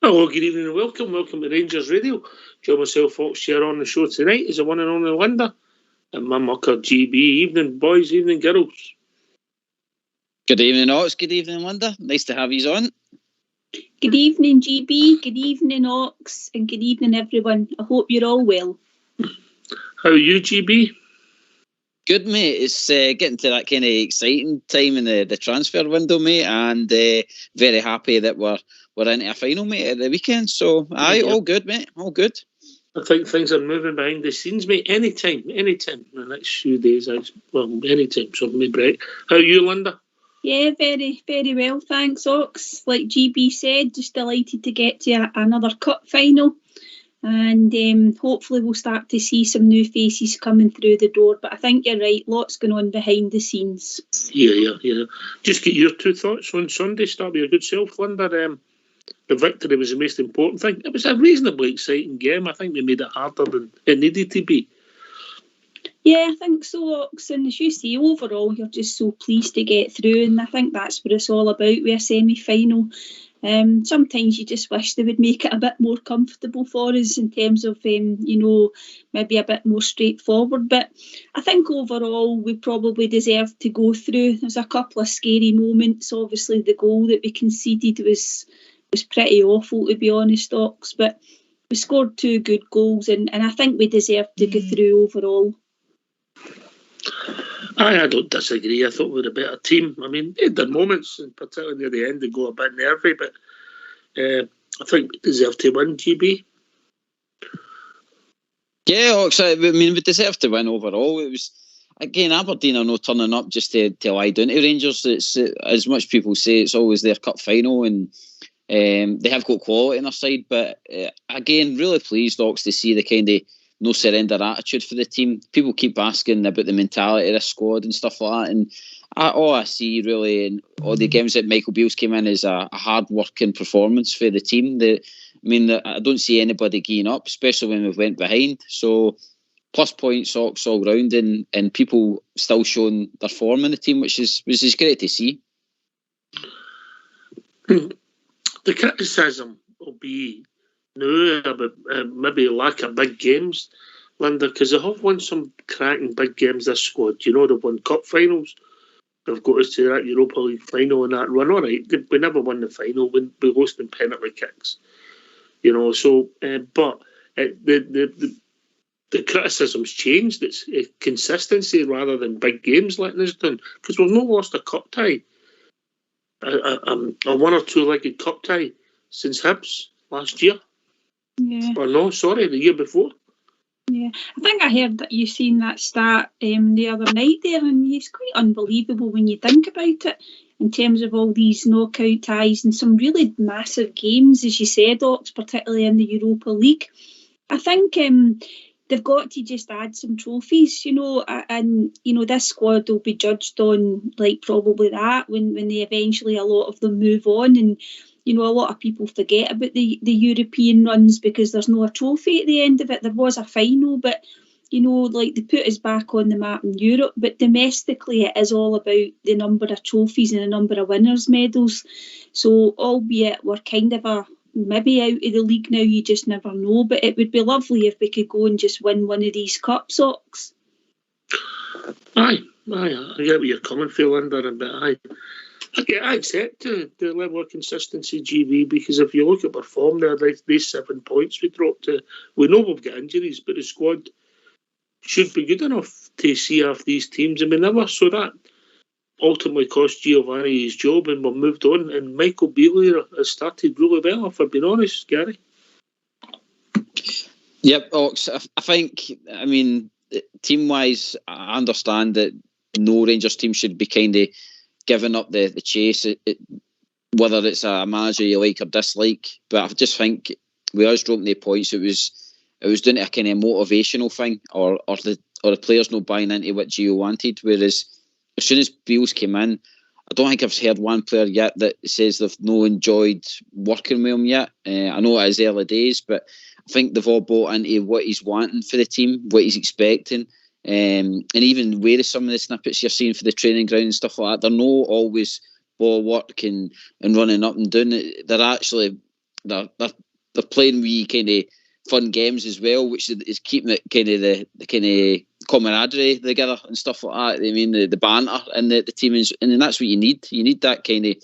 Hello, good evening and welcome. Welcome to Rangers Radio. Join myself, Fox Chair, on the show tonight is the one and only Linda and my mucker GB. Evening, boys, evening, girls. Good evening, Ox. Good evening, Linda. Nice to have you on. Good evening, GB. Good evening, Ox. And good evening, everyone. I hope you're all well. How are you, GB? Good, mate. It's getting to that kind of exciting time in the transfer window, mate, and very happy that we're into a final, mate, at the weekend. So, all good, mate. All good. I think things are moving behind the scenes, mate. Anytime in the next few days. Anytime. So, maybe. How are you, Linda? Yeah, very, very well, thanks, Ox. Like GB said, just delighted to get to another cup final. And hopefully we'll start to see some new faces coming through the door. But I think you're right, lots going on behind the scenes. Yeah. Just get your two thoughts on Sunday. Start with your good self, Linda. The victory was the most important thing. It was a reasonably exciting game. I think they made it harder than it needed to be. Yeah, I think so, Ox. And as you say, overall, you're just so pleased to get through. And I think that's what it's all about with a semi-final. Sometimes you just wish they would make it a bit more comfortable for us in terms of, maybe a bit more straightforward. But I think overall we probably deserved to go through. There's a couple of scary moments. Obviously, the goal that we conceded was pretty awful, to be honest, Ox. But we scored two good goals, and I think we deserved to go through overall. I don't disagree. I thought we were a better team. I mean, they had moments, and particularly near the end, they got a bit nervy, but I think we deserved to win, GB. Yeah, Ox, I mean, we deserved to win overall. It was, again, Aberdeen are not turning up just to lie down to Rangers. It's, as much people say, it's always their cup final, and they have got quality on their side. But again, really pleased, Ox, to see the kind of no surrender attitude for the team. People keep asking about the mentality of the squad and stuff like that, and all I see really in all the games that Michael Beale's came in is a hard working performance for the team. I don't see anybody giving up, especially when we went behind. So plus points, Ox, all round, and people still showing their form in the team, which is great to see. The criticism will be about maybe lack of big games, Linda, because they have won some cracking big games, this squad. They've won cup finals. They've got us to that Europa League final and that run. All right, we never won the final. We lost in penalty kicks. But the criticism's changed. It's consistency rather than big games letting us down, because we've not lost a cup tie, a one or two legged cup tie since Hibs last year. Yeah. Or no, sorry, the year before. Yeah, I think I heard that you seen that stat the other night there, and it's quite unbelievable when you think about it, in terms of all these knockout ties and some really massive games, as you said, Ox, particularly in the Europa League. I think they've got to just add some trophies, and this squad will be judged on like probably that when they eventually, a lot of them move on, and a lot of people forget about the European runs because there's no a trophy at the end of it. There was a final, but they put us back on the map in Europe, but domestically it is all about the number of trophies and the number of winners' medals. So albeit we're kind of maybe out of the league now, you just never know, but it would be lovely if we could go and just win one of these cups, Ox. Aye, I get where you're coming from, Linda, but I accept the level of consistency, GB, because if you look at our form there, these 7 points we dropped to, we know we've got injuries, but the squad should be good enough to see off these teams, and we never. So that ultimately cost Giovanni his job, and we've moved on. And Michael Beale has started really well, if I've been honest, Gary. Yep, Ox. I think, I mean, team-wise, I understand that no Rangers team should be kind of giving up the chase, whether it's a manager you like or dislike. But I just think with us dropping the points, it was doing a kind of motivational thing, or the players not buying into what Gio wanted. Whereas as soon as Beale's came in, I don't think I've heard one player yet that says they've not enjoyed working with him yet. I know it is early days, but I think they've all bought into what he's wanting for the team, what he's expecting. And even where some of the snippets you're seeing for the training ground and stuff like that, they're not always ball work and running up and down. They're actually they're playing wee kind of fun games as well, which is keeping it kind of the kind of camaraderie together and stuff like that. I mean, the banter and the team is, and that's what you need. You need that kind of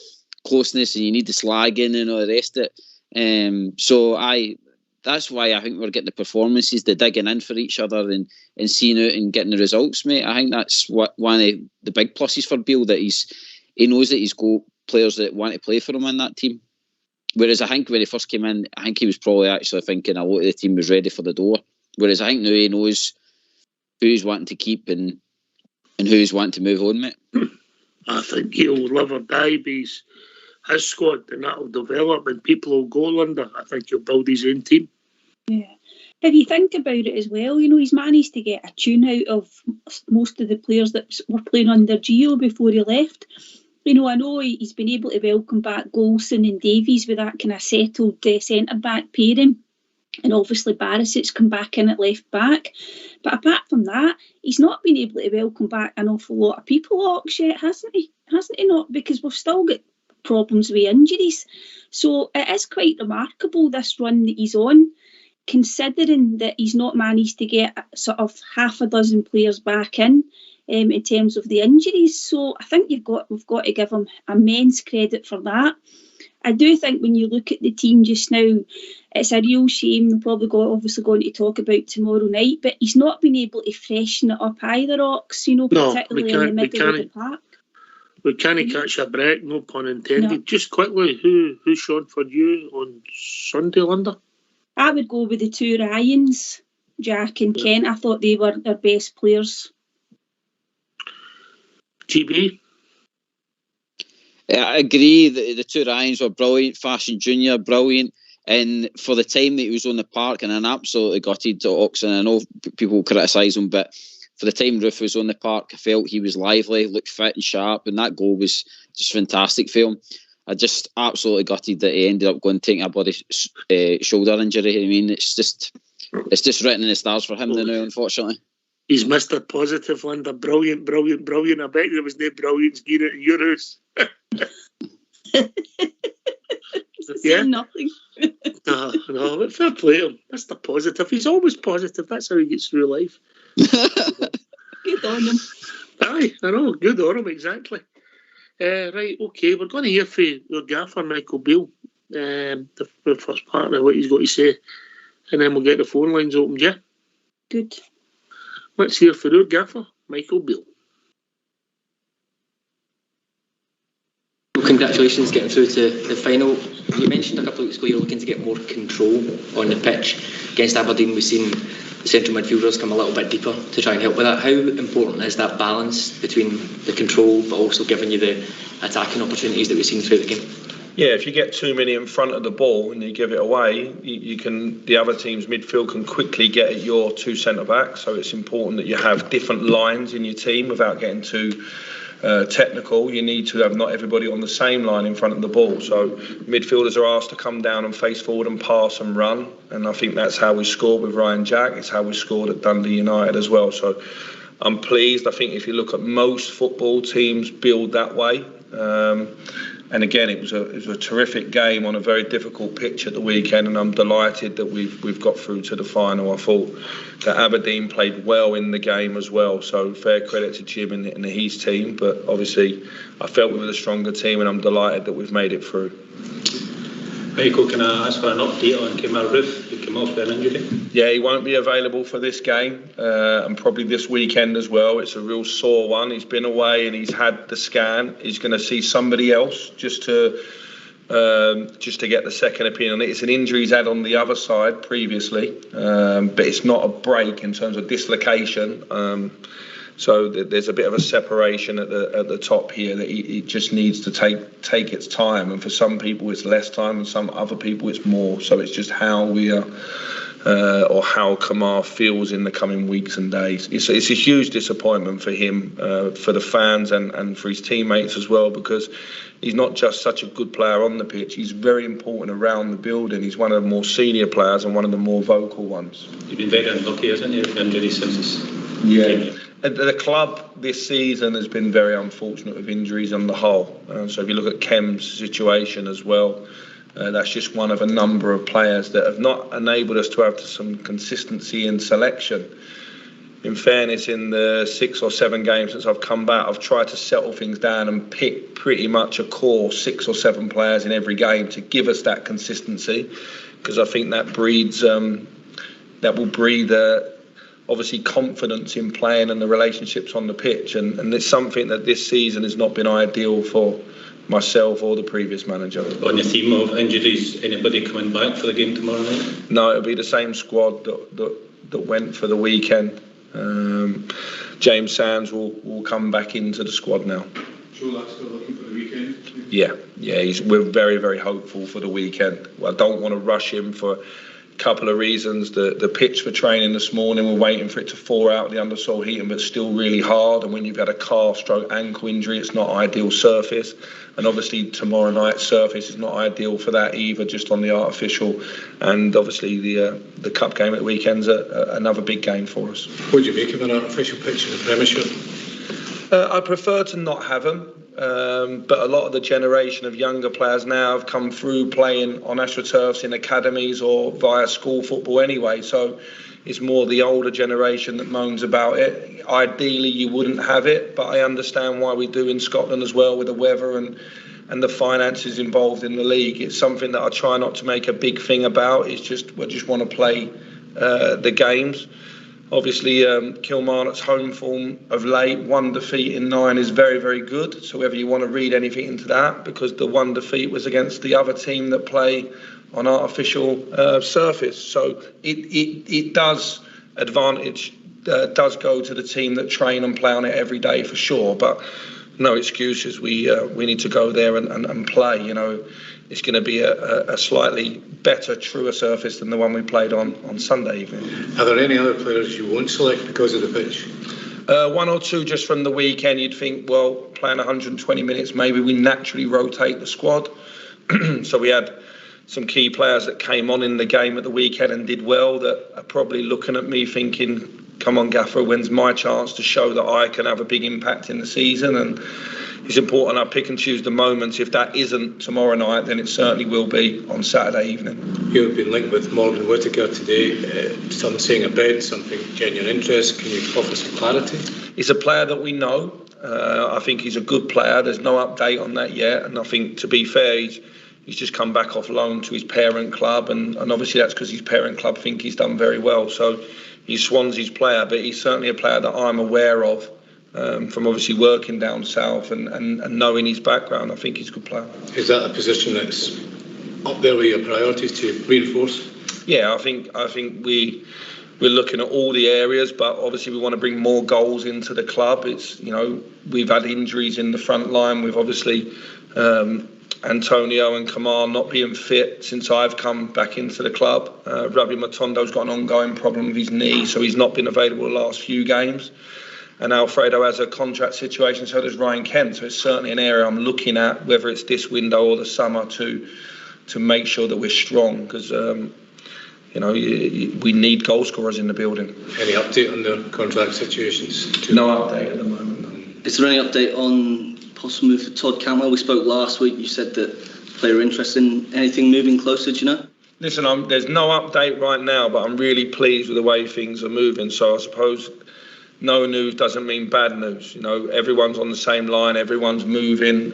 closeness, and you need the slagging and all the rest of it. That's why I think we're getting the performances, the digging in for each other and seeing out and getting the results, mate. I think that's one of the big pluses for Beale, that he knows that he's got players that want to play for him in that team. Whereas I think when he first came in, I think he was probably actually thinking a lot of the team was ready for the door. Whereas I think now he knows who's wanting to keep and who's wanting to move on, mate. I think he'll live or die by his squad, and that'll develop and people will go under. I think he'll build his own team. Yeah. If you think about it as well, he's managed to get a tune out of most of the players that were playing under Gio before he left. I know he's been able to welcome back Golson and Davies with that kind of settled centre-back pairing. And obviously Barisic come back in at left-back. But apart from that, he's not been able to welcome back an awful lot of people, Ox, yet, hasn't he? Hasn't he not? Because we've still got problems with injuries. So it is quite remarkable, this run that he's on, considering that he's not managed to get sort of half a dozen players back in terms of the injuries. So I think we've got to give him immense credit for that. I do think when you look at the team just now, it's a real shame. We're probably obviously going to talk about tomorrow night, but he's not been able to freshen it up either, Ox, particularly in the middle of the park. We can't catch a break, no pun intended. No. Just quickly, who shone for you on Sunday, Linda? I would go with the two Ryans, Jack and Kent. I thought they were their best players. GB? Yeah, I agree. The two Ryans were brilliant. Fashion Junior, brilliant. And for the time that he was on the park, and I'm absolutely gutted to Oxen. I know people criticise him, but for the time Roof was on the park, I felt he was lively, looked fit and sharp, and that goal was just fantastic for him. I just absolutely gutted that he ended up going taking a bloody shoulder injury. I mean, it's just written in the stars for him now, unfortunately. He's Mr. Positive, Linda. Brilliant, brilliant, brilliant. I bet there was no brilliance gear at your house. Yeah. Nothing. No, but fair play to him. Mr. Positive. He's always positive. That's how he gets through life. Good on him. Aye, I know. Good on him, exactly. Right, okay. We're going to hear from your gaffer, Michael Beale, the first part of what he's got to say, and then we'll get the phone lines opened, yeah? Good. Let's hear from your gaffer, Michael Beale. Well, congratulations getting through to the final. You mentioned a couple of weeks ago you're looking to get more control on the pitch. Against Aberdeen, we've seen the central midfielders come a little bit deeper to try and help with that. How important is that balance between the control but also giving you the attacking opportunities that we've seen throughout the game? Yeah, if you get too many in front of the ball and you give it away, the other team's midfield can quickly get at your two centre-backs. So it's important that you have different lines in your team without getting too technical. You need to have not everybody on the same line in front of the ball. So midfielders are asked to come down and face forward and pass and run. And I think that's how we scored with Ryan Jack. It's how we scored at Dundee United as well. So I'm pleased. I think if you look at most football teams build that way. And again, it was a terrific game on a very difficult pitch at the weekend, and I'm delighted that we've got through to the final. I thought that Aberdeen played well in the game as well, so fair credit to Jim and his team. But obviously, I felt we were the stronger team, and I'm delighted that we've made it through. Michael, can I ask for an update on Kemar Roof? He came off with an injury. Yeah, he won't be available for this game and probably this weekend as well. It's a real sore one. He's been away and he's had the scan. He's going to see somebody else just to get the second opinion on it. It's an injury he's had on the other side previously, but it's not a break in terms of dislocation. So there's a bit of a separation at the top here that it just needs to take its time. And for some people it's less time, and some other people it's more. So it's just how we are, or how Kamar feels in the coming weeks and days. It's a huge disappointment for him, for the fans and for his teammates as well, because he's not just such a good player on the pitch. He's very important around the building. He's one of the more senior players and one of the more vocal ones. You've been very unlucky, hasn't you, with injuries since? Yeah. The club this season has been very unfortunate with injuries on the whole. So if you look at Kem's situation as well, That's just one of a number of players that have not enabled us to have some consistency in selection. In fairness, in the 6 or 7 games since I've come back, I've tried to settle things down and pick pretty much a core 6 or 7 players in every game to give us that consistency, because I think that will breed obviously confidence in playing and the relationships on the pitch, and it's something that this season has not been ideal for myself or the previous manager. On the theme of injuries, anybody coming back for the game tomorrow night? No, it'll be the same squad that went for the weekend. James Sands will come back into the squad now. Sure, that's still looking for the weekend? Yeah, we're very, very hopeful for the weekend. Well, I don't want to rush him for a couple of reasons. The pitch for training this morning, we're waiting for it to thaw out the undersoil heating, but still really hard. And when you've had a calf stroke ankle injury, it's not ideal surface. And obviously tomorrow night's surface is not ideal for that either, just on the artificial. And obviously the cup game at the weekend's another big game for us. What do you make of an artificial pitch in the Premiership? I prefer to not have them, but a lot of the generation of younger players now have come through playing on AstroTurfs in academies or via school football anyway, so it's more the older generation that moans about it. Ideally you wouldn't have it, but I understand why we do in Scotland as well, with the weather and the finances involved in the league. It's something that I try not to make a big thing about. It's just we just want to play the games. Obviously, Kilmarnock's home form of late, 1 defeat in 9 is very, very good. So whether you want to read anything into that, because the 1 defeat was against the other team that play on artificial surface. So it does go to the team that train and play on it every day for sure. But no excuses. We need to go there and play. You know, it's going to be a slightly better, truer surface than the one we played on Sunday evening. Are there any other players you won't select because of the pitch? 1 or 2 just from the weekend. You'd think, well, playing 120 minutes, maybe we naturally rotate the squad. So we had some key players that came on in the game at the weekend and did well, that are probably looking at me thinking, come on, Gaffer, when's my chance to show that I can have a big impact in the season? And it's important I pick and choose the moments. If that isn't tomorrow night, then it certainly will be on Saturday evening. You've been linked with Morgan Whittaker today. Some saying a bid, something genuine interest. Can you offer some clarity? He's a player that we know. I think he's a good player. There's no update on that yet. And I think, to be fair, he's just come back off loan to his parent club. And obviously that's because his parent club think he's done very well. So he's Swansea's player, but he's certainly a player that I'm aware of. From obviously working down south and knowing his background, I think he's a good player. Is that a position that's up there with your priorities to reinforce? Yeah, I think we're looking at all the areas, but obviously we want to bring more goals into the club. It's, you know, we've had injuries in the front line with obviously Antonio and Kamal not being fit since I've come back into the club. Rabi Matondo's got an ongoing problem with his knee, so he's not been available the last few games. And Alfredo has a contract situation, so does Ryan Kent. So it's certainly an area I'm looking at, whether it's this window or the summer, to make sure that we're strong, because we need goal scorers in the building. Any update on their contract situations? No update at the moment. Is there any update on possible move for Todd Cantwell? We spoke last week. You said that player interest in anything moving closer. Do you know? Listen, there's no update right now, but I'm really pleased with the way things are moving. So I suppose no news doesn't mean bad news. You know, everyone's on the same line. Everyone's moving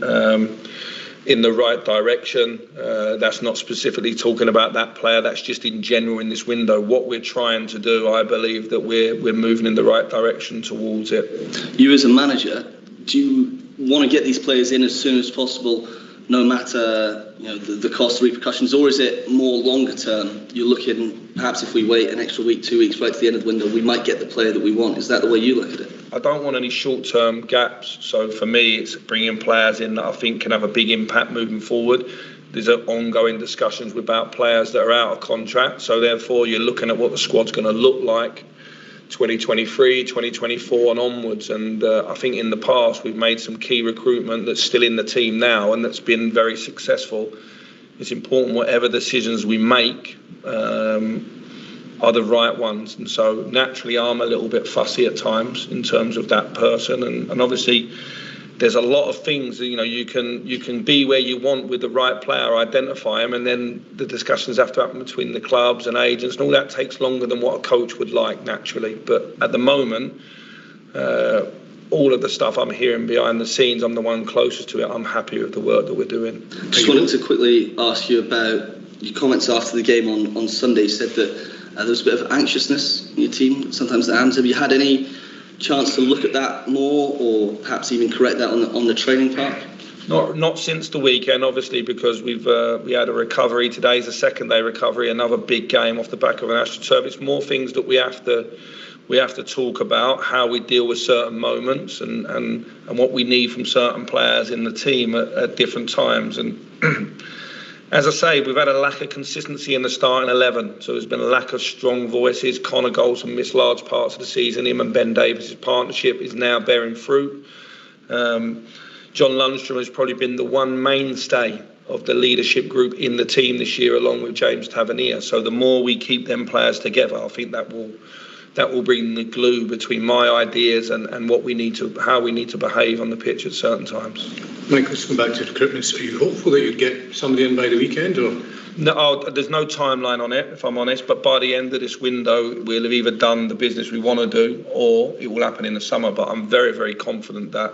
in the right direction. That's not specifically talking about that player. That's just in general in this window. What we're trying to do, I believe that we're moving in the right direction towards it. You as a manager, do you want to get these players in as soon as possible, no matter the cost, repercussions, or is it more longer term? You're looking, perhaps if we wait an extra week, 2 weeks, right to the end of the window, we might get the player that we want. Is that the way you look at it? I don't want any short-term gaps. So for me, it's bringing players in that I think can have a big impact moving forward. There's ongoing discussions about players that are out of contract. So therefore, you're looking at what the squad's going to look like 2023, 2024 and onwards. And I think in the past we've made some key recruitment that's still in the team now and that's been very successful. It's important whatever decisions we make are the right ones. And so naturally I'm a little bit fussy at times in terms of that person. And obviously there's a lot of things that, you can be where you want with the right player, identify them, and then the discussions have to happen between the clubs and agents, and all that takes longer than what a coach would like naturally. But at the moment, all of the stuff I'm hearing behind the scenes, I'm the one closest to it. I'm happy with the work that we're doing. Just wanted to quickly ask you about your comments after the game on Sunday. You said that there was a bit of anxiousness in your team, sometimes at hands. Have you had any chance to look at that more, or perhaps even correct that on the training park? Not since the weekend, obviously, because we had a recovery. Today's a second day recovery, another big game off the back of an AstroTurf. It's more things that we have to talk about, how we deal with certain moments and what we need from certain players in the team at different times. And as I say, we've had a lack of consistency in the starting 11. So there's been a lack of strong voices. Connor Golson missed large parts of the season. Him and Ben Davies' partnership is now bearing fruit. John Lundstrom has probably been the one mainstay of the leadership group in the team this year, along with James Tavernier. So the more we keep them players together, I think that will bring the glue between my ideas and how we need to behave on the pitch at certain times. Mike, let's come back to recruitment. So are you hopeful that you'd get somebody in by the weekend, or? No, there's no timeline on it, if I'm honest, but by the end of this window, we'll have either done the business we want to do, or it will happen in the summer. But I'm very, very confident that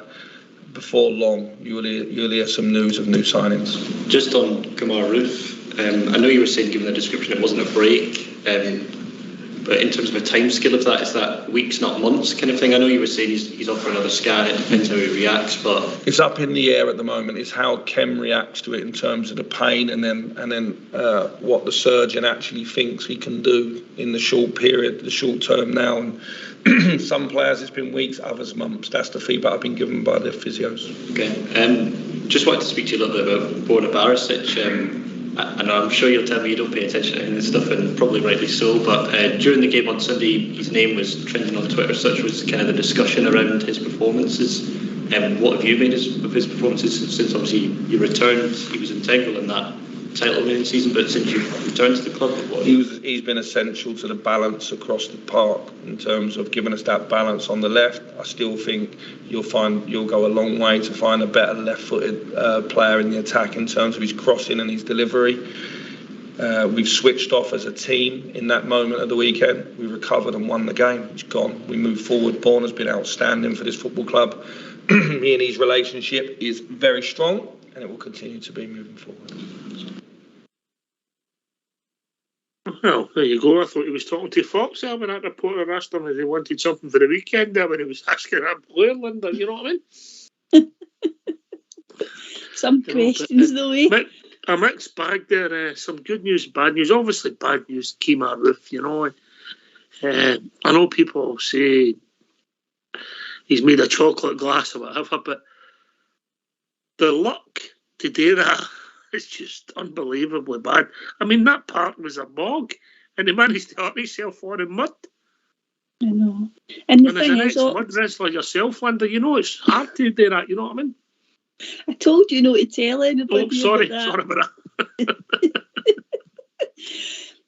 before long, you'll hear some news of new signings. Just on Kamar Roof, I know you were saying, given the description, it wasn't a break, but in terms of a time scale of that, is that weeks, not months kind of thing? I know you were saying he's up for another scan, it depends how he reacts, but... It's up in the air at the moment. It's how Kem reacts to it in terms of the pain, and then what the surgeon actually thinks he can do in the short period, the short term now. And some players it's been weeks, others months. That's the feedback I've been given by the physios. Okay. Just wanted to speak to you a little bit about Borna Barisic. And I'm sure you'll tell me you don't pay attention to any of this stuff, and probably rightly so, but during the game on Sunday, his name was trending on Twitter. Such was kind of the discussion around his performances. What have you made of his performances since obviously you returned? He was integral in that title-winning season, but since you've returned to the club, he's been essential to the balance across the park in terms of giving us that balance on the left. I still think you'll go a long way to find a better left-footed player in the attack in terms of his crossing and his delivery. We've switched off as a team in that moment of the weekend. We recovered and won the game. It's gone. We moved forward. Borna's been outstanding for this football club. Me and his relationship is very strong, and it will continue to be moving forward. Well, there you go. I thought he was talking to Fox there when that reporter asked him if he wanted something for the weekend there when he was asking that player, Linda, you know what I mean? Some questions, though, eh? A mixed bag there. Some good news, bad news. Obviously, bad news, Kamar Roof, you know. I know people say he's made a chocolate glass or whatever, but the luck to do that is just unbelievably bad. I mean, that park was a bog, and he managed to hurt himself on in mud. I know. And the and thing as is, an ex-mud wrestler yourself, Linda, you know it's hard to do that, you know what I mean? I told you not to tell anybody. Oh, sorry about that.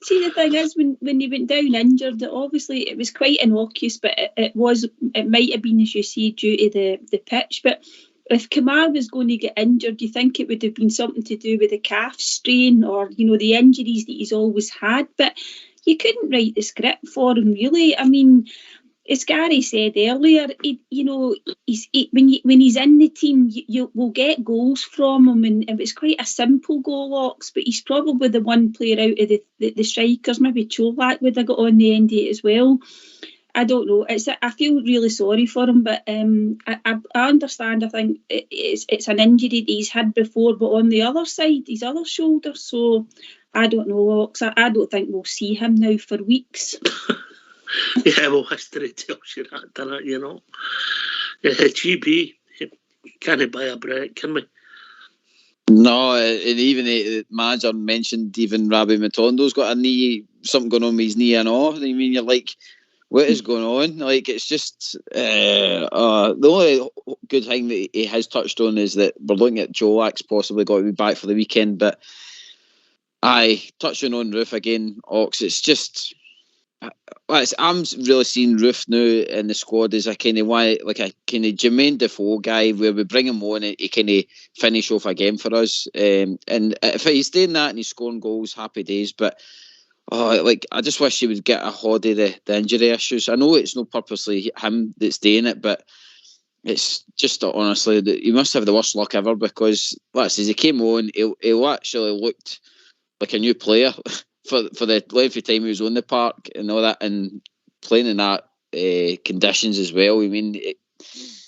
See, the thing is, when he went down injured, obviously it was quite innocuous, but it might have been, as you see, due to the pitch. But if Kamar was going to get injured, you think it would have been something to do with the calf strain or, the injuries that he's always had. But you couldn't write the script for him, really. I mean, as Gary said earlier, when he's in the team, we'll get goals from him, and it's quite a simple goal, Ox, but he's probably the one player out of the strikers. Maybe Cholak would have got on the end of it as well. I don't know. I feel really sorry for him, but I understand. I think it's an injury that he's had before, but on the other side, his other shoulder. So I don't know, Ox. I don't think we'll see him now for weeks. Yeah, well, history tells you that, doesn't it, you know? GB, can't buy a break, can we? No, and even the manager mentioned even Rabbi Matondo's got something going on with his knee and all. I mean, you're like, what is going on? Like, it's just the only good thing that he has touched on is that we're looking at Jolak's possibly got to be back for the weekend. But touching on Roof again, Ox, it's just I'm really seeing Roof now in the squad as a kind of Jermaine Defoe guy, where we bring him on and he kind of finish off a game for us. And if he's doing that and he's scoring goals, happy days. But I just wish he would get a hold of the injury issues. I know it's not purposely him that's doing it, but it's just honestly that he must have the worst luck ever, because as he came on, he actually looked like a new player for the length of time he was on the park and all that, and playing in that conditions as well. I mean,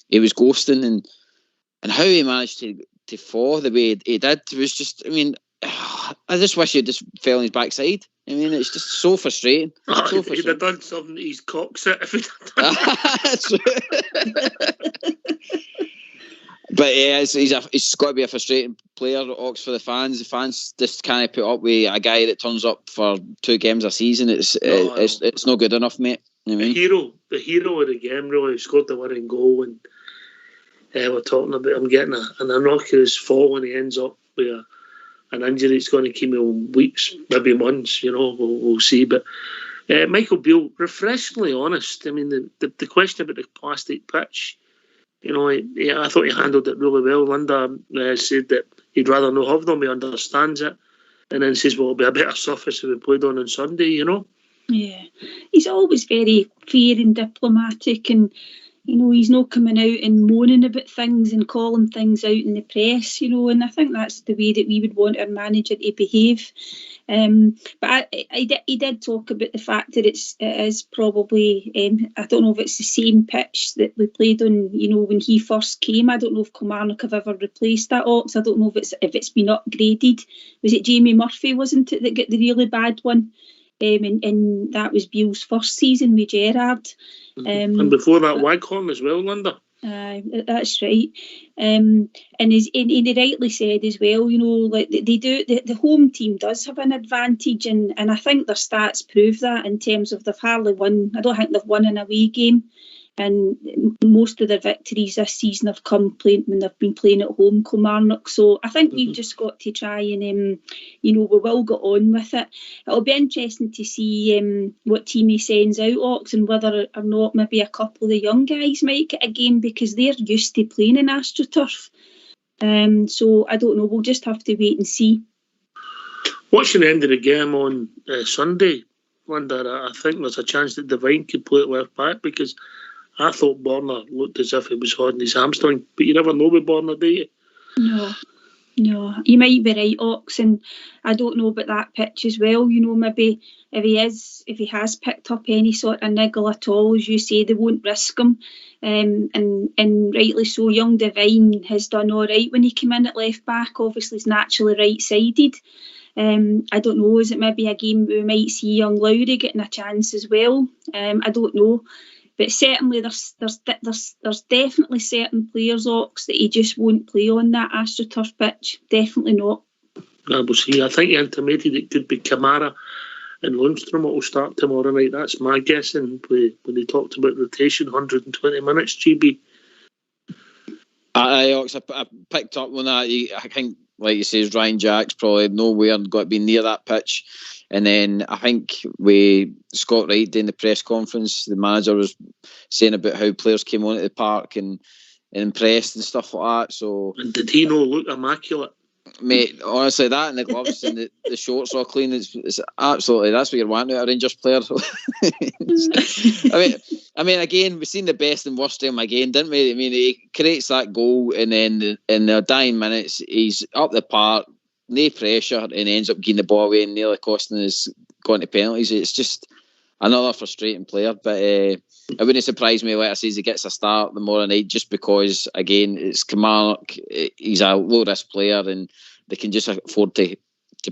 he was ghosting, and how he managed to fall the way he did was just, I mean, I just wish he just fell on his backside. I mean, it's just so frustrating. If he'd have done something, he's cocks it. If he'd have done But yeah, he's got to be a frustrating player, Ox, for the fans. The fans just can't put up with a guy that turns up for 2 games a season. It's not good enough, mate. You know what I mean? The hero of the game, really, scored the winning goal, and we're talking about him getting an innocuous fall when he ends up with an injury. It's going to keep him weeks, maybe months. We'll see. But Michael Beale, refreshingly honest. I mean, the question about the plastic pitch, I thought he handled it really well. Linda said that he'd rather not have them. He understands it, and then says, "Well, it'll be a better surface if we played on Sunday." Yeah, he's always very fair and diplomatic, and he's not coming out and moaning about things and calling things out in the press. And I think that's the way that we would want our manager to behave. But he did talk about the fact that it is probably, I don't know if it's the same pitch that we played on, when he first came. I don't know if Kilmarnock have ever replaced that, Ox. I don't know if it's been upgraded. Was it Jamie Murphy, wasn't it, that got the really bad one? And that was Beale's first season with Gerrard. And before that, Waghorn as well, Linda. That's right. And he rightly said as well, like they do, the home team does have an advantage, and I think their stats prove that, in terms of they've hardly won. I don't think they've won an away game, and most of their victories this season have come when they've been playing at home, Kilmarnock. So I think we've just got to try and, we will get on with it. It'll be interesting to see what team he sends out, Ox, and whether or not maybe a couple of the young guys might get a game, because they're used to playing in AstroTurf. So I don't know. We'll just have to wait and see. Watching the end of the game on Sunday, Linda, I think there's a chance that Devine could play at left back, because I thought Borna looked as if he was holding his hamstring, but you never know with Borna, do you? No, you might be right, Ox, and I don't know about that pitch as well. Maybe if he has picked up any sort of niggle at all, as you say, they won't risk him. And rightly so. Young Devine has done all right when he came in at left back. Obviously, he's naturally right-sided. I don't know. Is it maybe a game where we might see young Lowry getting a chance as well? I don't know. But certainly there's definitely certain players, Ox, that he just won't play on that AstroTurf pitch. Definitely not. We'll see. I think he intimated it could be Kamara and Lundstrom that will start tomorrow night. That's my guessing when he talked about rotation, 120 minutes, GB. Ox, I picked up on that. I think, like you say, Ryan Jack's probably nowhere got to be near that pitch. And then I think with Scott Wright doing the press conference, the manager was saying about how players came on at the park and impressed and stuff like that. So, and did he not look immaculate? Mate, honestly, that and the gloves and the shorts all clean, it's absolutely, that's what you're wanting out of a Rangers player. I mean, again, we've seen the best and worst of him again, didn't we? I mean, he creates that goal, and then in the dying minutes, he's up the park, no pressure, and ends up getting the ball away and nearly costing us going to penalties. It's just another frustrating player, but it wouldn't surprise me, like I say, he gets a start tomorrow night, just because, again, it's Kilmarnock, he's a low-risk player, and they can just afford to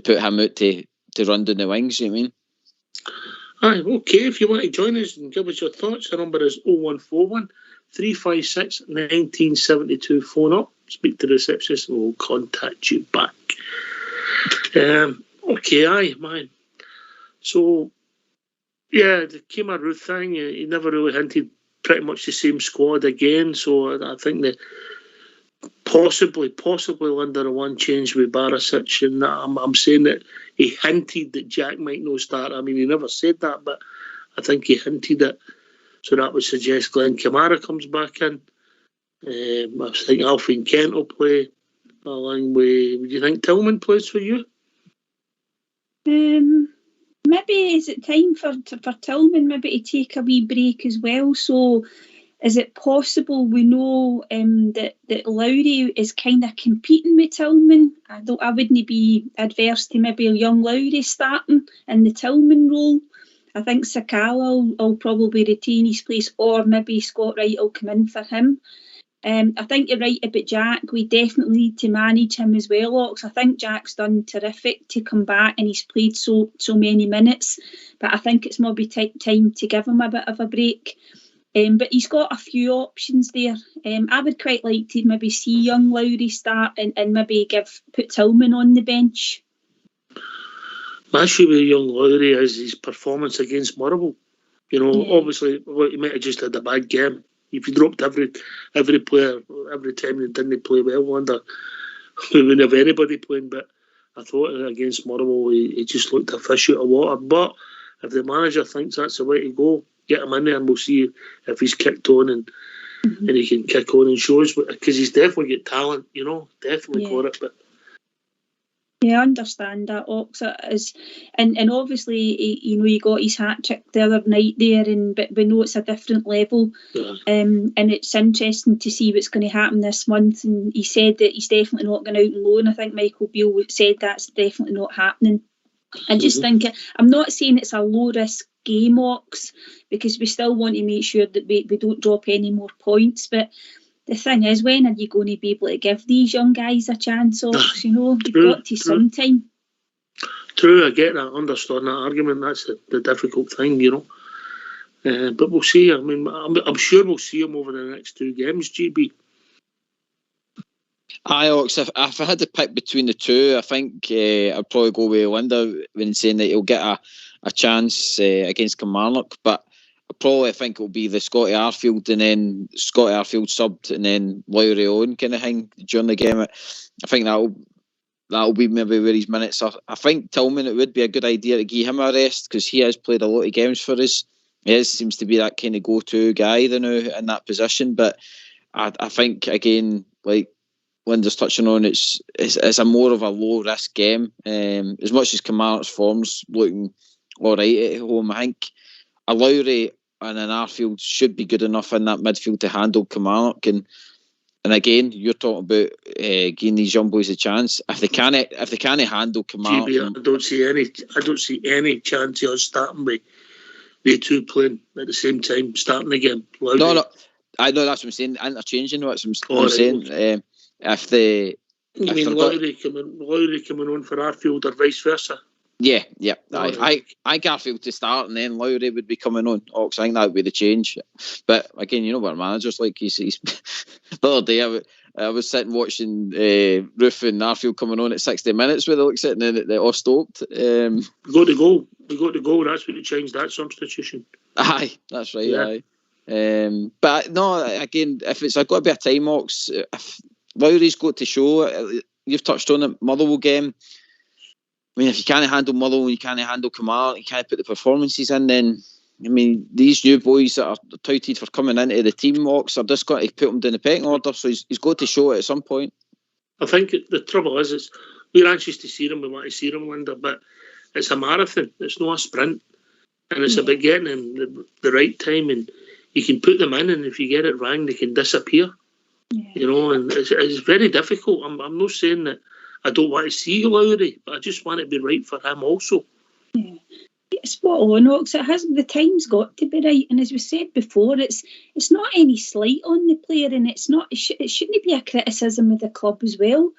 put him out to run down the wings, you know what I mean? Aye, okay, if you want to join us and give us your thoughts, the number is 0141 356 1972. Phone up, speak to the receptionist, and we'll contact you back. Okay, aye, man. So, yeah, the Kemar Ruth thing, he never really hinted pretty much the same squad again, so I think that possibly Linda, the one change with Barisic, and I'm saying that he hinted that Jack might not start. I mean, he never said that, but I think he hinted it. So that would suggest Glenn Kamara comes back in. I think Alfie and Kent will play along with. Do you think Tillman plays for you? Maybe is it time for Tillman maybe to take a wee break as well? So is it possible we know that Lowry is kind of competing with Tillman? I wouldn't be adverse to maybe a young Lowry starting in the Tillman role. I think Sakala will probably retain his place, or maybe Scott Wright will come in for him. I think you're right about Jack. We definitely need to manage him as well, Ox. I think Jack's done terrific to come back and he's played so many minutes. But I think it's maybe time to give him a bit of a break. But he's got a few options there. I would quite like to maybe see young Lowry start and maybe put Tillman on the bench. My issue with young Lowry is his performance against Motherwell. Obviously, he might have just had a bad game. If he dropped every player every time they didn't play well under, we wouldn't have anybody playing. But I thought against Motherwell, he just looked a fish out of water. But if the manager thinks that's the way to go, get him in there and we'll see if he's kicked on and he can kick on and show us, because he's definitely got talent, definitely got it. But yeah, I understand that, Ox. And obviously, he got his hat-trick the other night there, but we know it's a different level. Yeah. And it's interesting to see what's going to happen this month. And he said that he's definitely not going out on loan. I think Michael Beale said that's definitely not happening. I just think, I'm not saying it's a low-risk game, Ox, because we still want to make sure that we don't drop any more points. But the thing is, when are you going to be able to give these young guys a chance, Ox? You've got to sometime. True, I get that. I understand that argument. That's the difficult thing, But we'll see. I mean, I'm sure we'll see him over the next 2 games, GB. Ox, if I had to pick between the two, I think I'd probably go with Linda when saying that he'll get a chance against Kilmarnock, but I think it'll be the Scotty Arfield and then Scotty Arfield subbed and then Lowry on kind of thing during the game. I think that'll be maybe where his minutes are. I think Tillman, it would be a good idea to give him a rest because he has played a lot of games for us. He seems to be that kind of go-to guy now in that position. But I think, again, like Linda's touching on, it's a more of a low-risk game. As much as Kilmarnock's form's looking all right at home, I think a Lowry and an Arfield should be good enough in that midfield to handle Kilmarnock. And again, you're talking about giving these young boys a chance. If they can't handle Kilmarnock, GB, I don't see any chance of us starting with the two playing at the same time, starting again. No, I know that's what I'm saying. Interchanging what I'm saying. Right. You mean Lowry coming on for Arfield or vice versa? Yeah. I Garfield to start and then Lowry would be coming on. I think that would be the change. But again, you know what a manager's like. He's the other day I was sitting watching Roof and Arfield coming on at 60 minutes where they look sitting in they're all stoked. We got the goal. That's what they changed that substitution. Aye, that's right. Yeah. Aye. But no, again, if it's got to be a time, Ox, if Lowry's got to show. You've touched on it, Motherwell game. I mean, if you can't handle Motherwell and you can't handle Kamara, you can't put the performances in, then, I mean, these new boys that are touted for coming into the team, Ox, are just got to put them down the pecking order, so he's got to show it at some point. I think the trouble is, we're anxious to see them, we want to see them, Linda, but it's a marathon, it's not a sprint, and it's about getting in the right time, and you can put them in, and if you get it wrong, they can disappear. Yeah. And it's very difficult. I'm not saying that I don't want to see Lowry, but I just want it to be right for him also. Yeah. Spot on, Ox. The time's got to be right, and as we said before, it's not any slight on the player, and it shouldn't be a criticism of the club as well.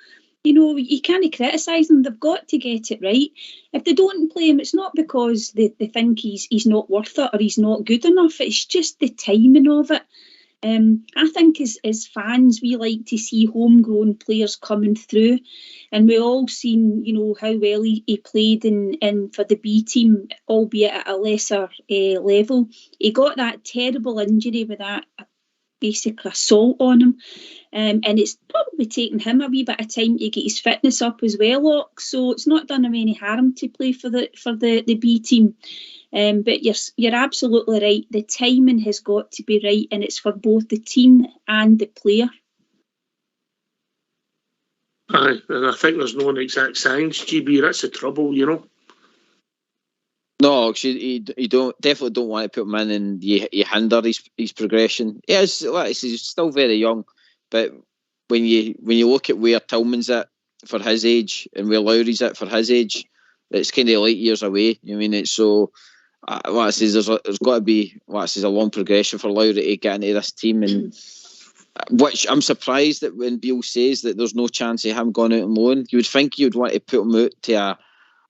You can't criticise them. They've got to get it right. If they don't play him, it's not because they think he's not worth it or he's not good enough. It's just the timing of it. I think as fans, we like to see homegrown players coming through, and we all seen, how well he played in for the B team, albeit at a lesser level. He got that terrible injury with that basic assault on him, and it's probably taken him a wee bit of time to get his fitness up as well, Ox. So it's not done him any harm to play for the B team. But you're absolutely right. The timing has got to be right, and it's for both the team and the player. Aye, and I think there's no an exact science, GB. That's the trouble, you know. No, you definitely don't want to put him in and you hinder his progression. Yeah, he's still very young, but when you look at where Tillman's at for his age and where Lowry's at for his age, it's kind of light years away. I mean, it's so. There's got to be a long progression for Lowry to get into this team, and which I'm surprised that when Beale says that there's no chance of him going out on loan, you would think you'd want to put him out to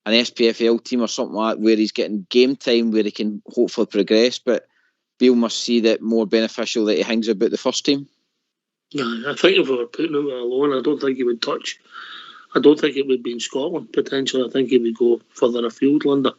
an SPFL team or something like that where he's getting game time where he can hopefully progress, but Beale must see that more beneficial that he hangs about the first team. Yeah, I think if we were putting him alone, I don't think he would touch. I don't think it would be in Scotland, potentially. I think he would go further afield, Linda.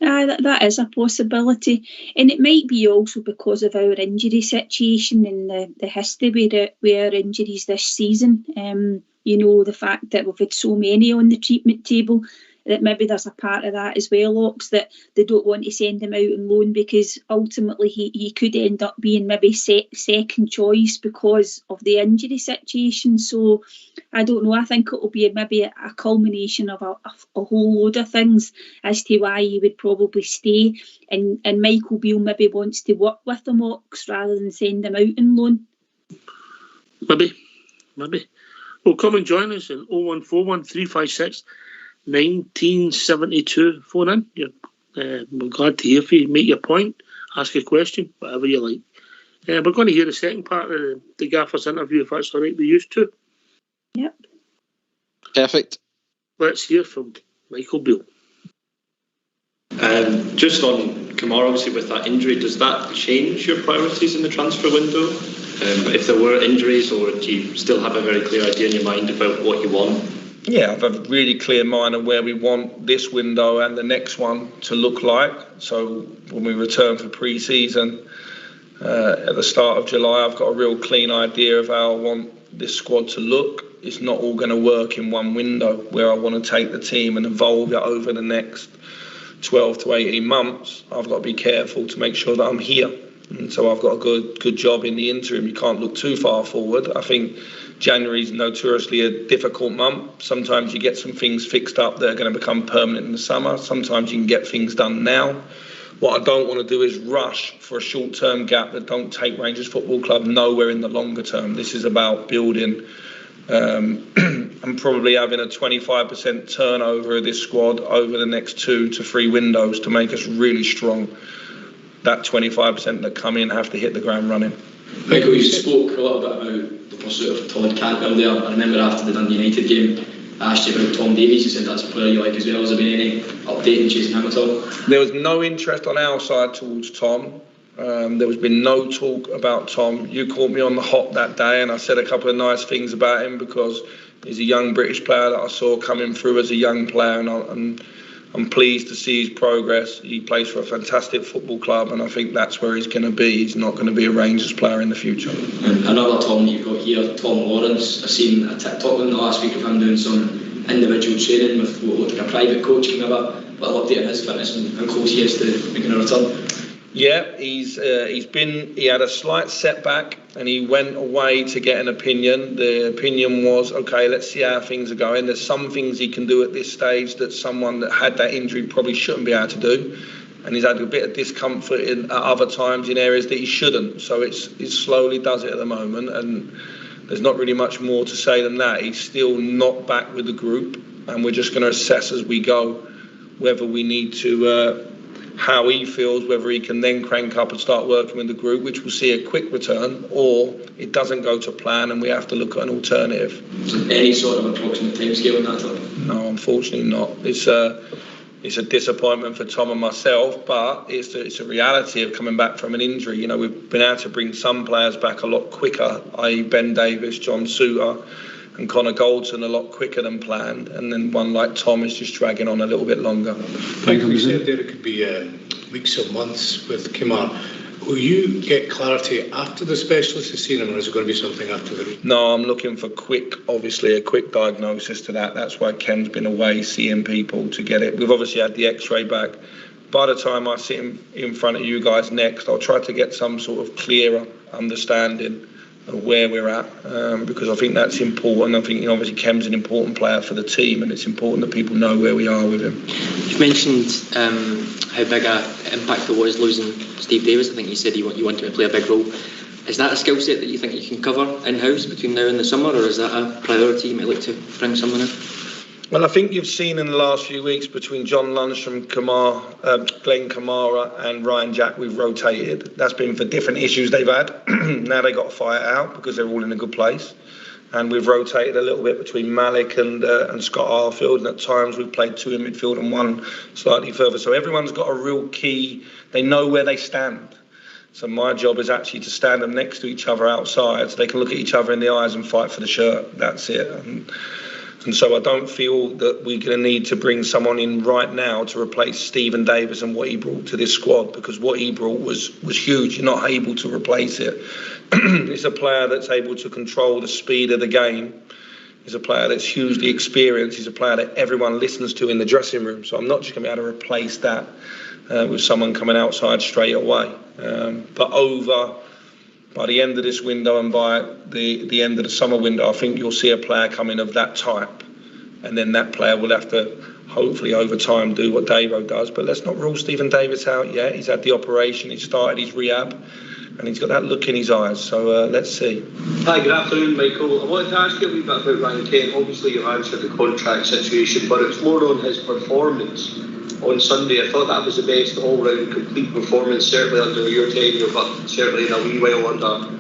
That is a possibility, and it might be also because of our injury situation and the history with our injuries this season. The fact that we've had so many on the treatment table, that maybe there's a part of that as well, Ox, that they don't want to send him out on loan because ultimately he could end up being maybe second choice because of the injury situation. So I don't know. I think it will be maybe a culmination of a whole load of things as to why he would probably stay. And Michael Beale maybe wants to work with him, Ox, rather than send him out on loan. Maybe. Well, come and join us in 0141 356 1972. Phone in. We're glad to hear from you. Make your point. Ask a question. Whatever you like. We're going to hear the second part of the Gaffer's interview, if that's all right with you two. Yep. Perfect. Let's hear from Michael Beale. Just on Kamara, obviously with that injury, does that change your priorities in the transfer window? If there were injuries, or do you still have a very clear idea in your mind about what you want? Yeah, I've a really clear mind of where we want this window and the next one to look like. So when we return for pre-season at the start of July, I've got a real clean idea of how I want this squad to look. It's not all going to work in one window, where I want to take the team and evolve it over the next 12 to 18 months. I've got to be careful to make sure that I'm here. And so I've got a good job in the interim. You can't look too far forward. I think January is notoriously a difficult month. Sometimes you get some things fixed up that are going to become permanent in the summer. Sometimes you can get things done now. What I don't want to do is rush for a short-term gap that don't take Rangers Football Club nowhere in the longer term. This is about building and probably having a 25% turnover of this squad over the next 2 to 3 windows to make us really strong. That 25% that come in have to hit the ground running. Michael, you spoke a little bit about the pursuit of Todd Cantwell there. I remember after the Dundee United game, I asked you about Tom Davies. You said that's a player you like as well. Has there been any update in chasing him at all? There was no interest on our side towards Tom. There has been no talk about Tom. You caught me on the hop that day, and I said a couple of nice things about him because he's a young British player that I saw coming through as a young player, and I'm pleased to see his progress. He plays for a fantastic football club, and I think that's where he's going to be. He's not going to be a Rangers player in the future. And another Tom you've got here, Tom Lawrence. I've seen a TikTok in the last week of him doing some individual training with what looked like a private coach. Can you have a little update on his fitness and how close he is to making a return? Yeah, he had a slight setback and he went away to get an opinion. The opinion was, okay, let's see how things are going. There's some things he can do at this stage that someone that had that injury probably shouldn't be able to do. And he's had a bit of discomfort at other times in areas that he shouldn't. So he slowly does it at the moment, and there's not really much more to say than that. He's still not back with the group, and we're just going to assess as we go whether we need to... how he feels, whether he can then crank up and start working with the group, which will see a quick return, or it doesn't go to plan and we have to look at an alternative. Any sort of approximate timescale on that? No, unfortunately not. It's a disappointment for Tom and myself, but it's a reality of coming back from an injury. You know, we've been able to bring some players back a lot quicker, i.e. Ben Davis, John Suter and Connor Goldson a lot quicker than planned, and then one like Tom is just dragging on a little bit longer. Michael, you said there it could be weeks or months with Kimar. Will you get clarity after the specialist has seen him, or is it going to be something after the... No, I'm looking for a quick diagnosis to that. That's why Ken's been away seeing people to get it. We've obviously had the x-ray back by the time I sit in front of you guys next, I'll try to get some sort of clearer understanding of where we're at, because I think that's important. I think obviously Kem's an important player for the team, and it's important that people know where we are with him. You've mentioned how big an impact it was losing Steve Davis. I think you said you want him to play a big role. Is that a skill set that you think you can cover in-house between now and the summer, or is that a priority you might look to bring someone in? Well, I think you've seen in the last few weeks between John Lundstrom, Glenn Kamara and Ryan Jack, we've rotated. That's been for different issues they've had. Now they've got to fight it out because they're all in a good place. And we've rotated a little bit between Malik and Scott Arfield. And at times we've played 2 in midfield and 1 slightly further. So everyone's got a real key. They know where they stand. So my job is actually to stand them next to each other outside so they can look at each other in the eyes and fight for the shirt. That's it. And so I don't feel that we're going to need to bring someone in right now to replace Stephen Davis and what he brought to this squad, because what he brought was huge. You're not able to replace it. He's a player that's able to control the speed of the game. He's a player that's hugely experienced. He's a player that everyone listens to in the dressing room. So I'm not just going to be able to replace that with someone coming outside straight away. But by the end of this window and by the end of the summer window, I think you'll see a player coming of that type. And then that player will have to, hopefully over time, do what Davo does. But let's not rule Stephen Davis out yet. He's had the operation, he's started his rehab, and he's got that look in his eyes. So let's see. Hi, good afternoon, Michael. I wanted to ask you a wee bit about Ryan Kent. Obviously, you've answered the contract situation, but it's more on his performance on Sunday. I thought that was the best all-round complete performance, certainly under your tenure, but certainly in a wee while under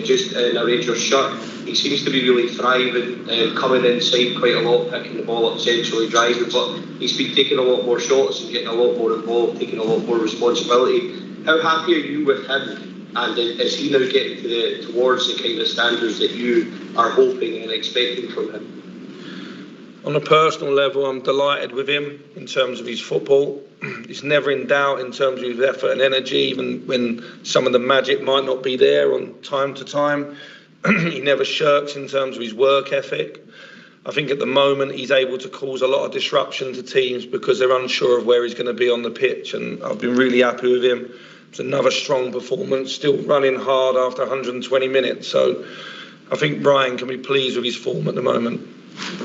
just in a Rangers shirt. He seems to be really thriving, coming inside quite a lot, picking the ball up, centrally driving, but he's been taking a lot more shots and getting a lot more involved, taking a lot more responsibility. How happy are you with him? And is he now getting towards the kind of standards that you are hoping and expecting from him? On a personal level, I'm delighted with him in terms of his football. He's never in doubt in terms of his effort and energy, even when some of the magic might not be there on time to time. He never shirks in terms of his work ethic. I think at the moment he's able to cause a lot of disruption to teams because they're unsure of where he's going to be on the pitch, and I've been really happy with him. It's another strong performance, still running hard after 120 minutes. So I think Brian can be pleased with his form at the moment.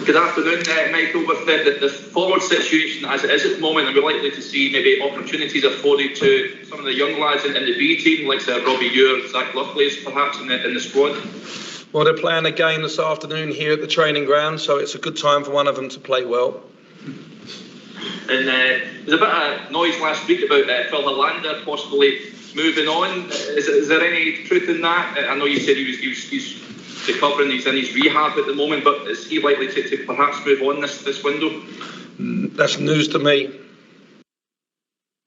Good afternoon, Michael. With the forward situation as it is at the moment, are we likely to see maybe opportunities afforded to some of the young lads in the B team, like Robbie Ure, Zach Lovelace, perhaps in the squad? Well, they're playing a game this afternoon here at the training ground, so it's a good time for one of them to play well. And there's a bit of noise last week about Phil Hollander possibly moving on. Is there any truth in that? I know you said he's recovering, he's in his rehab at the moment, but is he likely to perhaps move on this window? That's news to me.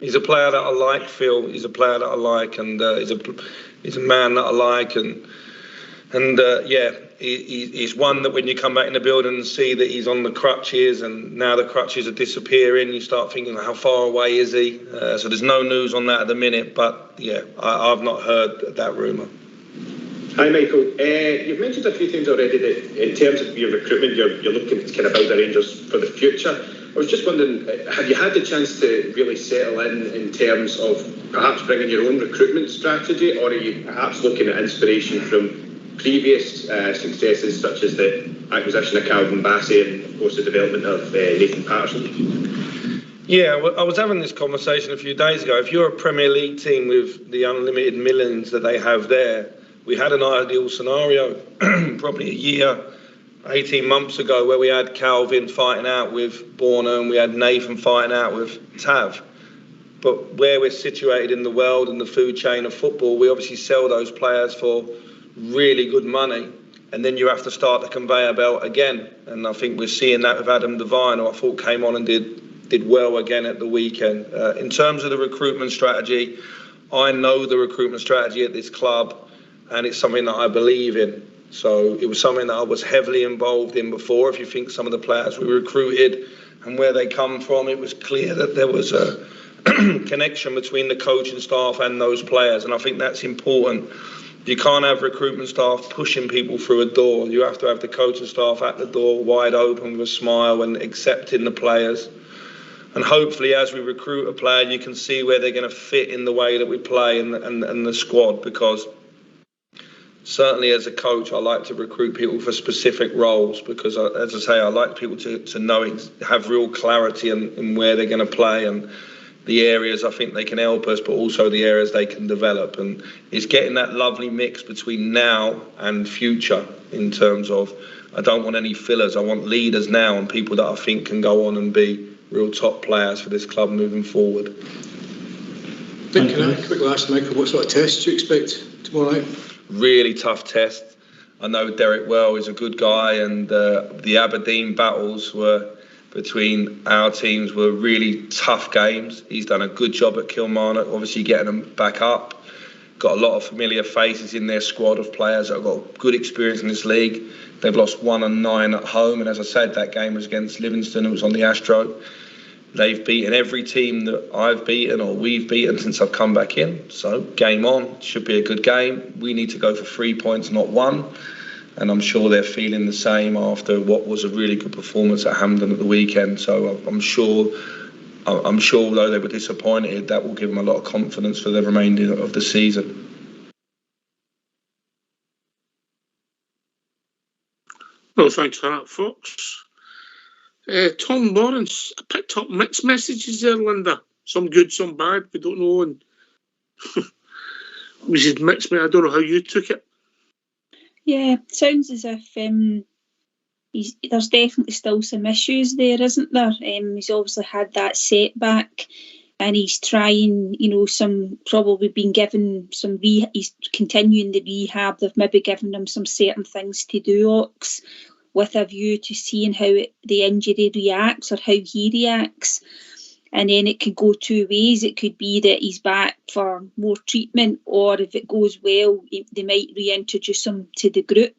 He's a player that I like, Phil. He's a player that I like, and he's a man that I like, and he's one that when you come back in the building and see that he's on the crutches and now the crutches are disappearing, you start thinking, how far away is he? So there's no news on that at the minute, but yeah, I've not heard that rumour. Hi Michael, you've mentioned a few times already that in terms of your recruitment you're looking to kind of build the Rangers for the future. I was just wondering, have you had the chance to really settle in terms of perhaps bringing your own recruitment strategy, or are you perhaps looking at inspiration from previous successes such as the acquisition of Calvin Bassey and of course the development of Nathan Patterson? Yeah, well, I was having this conversation a few days ago. If you're a Premier League team with the unlimited millions that they have there, we had an ideal scenario probably a year, 18 months ago, where we had Calvin fighting out with Borna and we had Nathan fighting out with Tav. But where we're situated in the world and the food chain of football, we obviously sell those players for really good money, and then you have to start the conveyor belt again. And I think we're seeing that with Adam Devine, who I thought came on and did well again at the weekend. In terms of the recruitment strategy, I know the recruitment strategy at this club, and it's something that I believe in. So it was something that I was heavily involved in before. If you think some of the players we recruited and where they come from, it was clear that there was a connection between the coaching staff and those players, and I think that's important. You can't have recruitment staff pushing people through a door. You have to have the coaching staff at the door wide open with a smile and accepting the players. And hopefully, as we recruit a player, you can see where they're going to fit in the way that we play and the squad. Because certainly, as a coach, I like to recruit people for specific roles. Because, as I say, I like people to know, have real clarity in where they're going to play and the areas I think they can help us, but also the areas they can develop. And it's getting that lovely mix between now and future in terms of, I don't want any fillers. I want leaders now and people that I think can go on and be real top players for this club moving forward. Can I quickly ask Michael, what sort of test do you expect tomorrow night? Really tough test. I know Derek well is a good guy, and the Aberdeen battles between our teams were really tough games. He's done a good job at Kilmarnock, obviously getting them back up. Got a lot of familiar faces in their squad of players that have got good experience in this league. They've lost 1-9 at home, and as I said, that game was against Livingston. It was on the Astro. They've beaten every team that I've beaten or we've beaten since I've come back in. So game on, should be a good game. We need to go for 3 points, not 1. And I'm sure they're feeling the same after what was a really good performance at Hampden at the weekend. So I'm sure, although they were disappointed, that will give them a lot of confidence for the remainder of the season. Well, thanks for that, folks. Tom Lawrence, I picked up mixed messages there, Linda. Some good, some bad. We don't know. And we should mix me. I don't know how you took it. Yeah, sounds as if there's definitely still some issues there, isn't there? He's obviously had that setback, and he's trying, probably been given some he's continuing the rehab. They've maybe given him some certain things to do, Ox, with a view to seeing how the injury reacts or how he reacts. And then it could go two ways. It could be that he's back for more treatment, or if it goes well, they might reintroduce him to the group.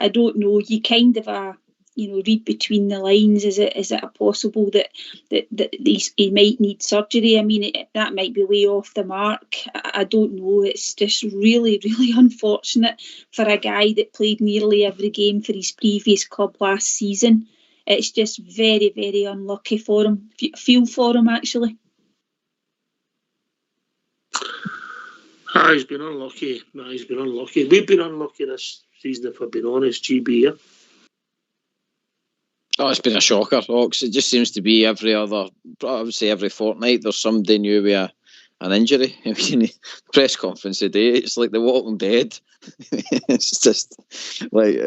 I don't know. You kind of read between the lines. Is it a possible that he might need surgery? I mean, that might be way off the mark. I don't know. It's just really, really unfortunate for a guy that played nearly every game for his previous club last season. It's just very, very unlucky for him. Feel for him, actually. He's been unlucky. We've been unlucky this season, if I've been honest, GB. Yeah? Oh, it's been a shocker, Ox. It just seems to be every fortnight there's somebody new with an injury. I mean, the press conference today, it's like The Walking Dead. It's just like...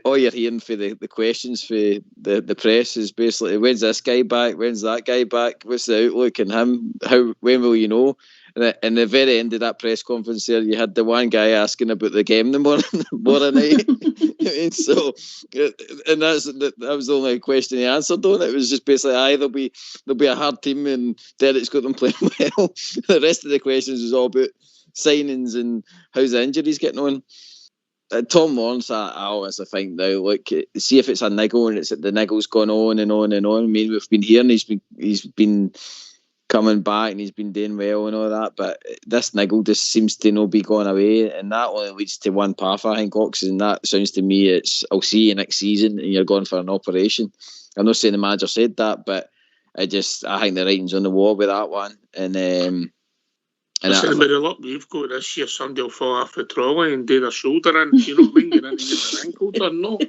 all you're hearing for the questions for the press is basically, when's this guy back? When's that guy back? What's the outlook on him? When will you know? And the very end of that press conference there, you had the one guy asking about the game tomorrow night. And so, and that was the only question he answered on. It was just basically, there'll be a hard team and Derek's got them playing well. The rest of the questions was all about signings and how's the injuries getting on. Tom Lawrence, I always think now, look, see if it's a niggle, and the niggle's gone on and on and on. I mean, we've been hearing he's been coming back and he's been doing well and all that, but this niggle just seems to not be going away, and that only leads to one path, I think, Ox, and that sounds to me it's, I'll see you next season and you're going for an operation. I'm not saying the manager said that, but I think the writing's on the wall with that one. Listen, with the luck we've got this year, somebody will fall off the trolley and do their shoulder in. You know what I mean? Get in and get their ankle done, no?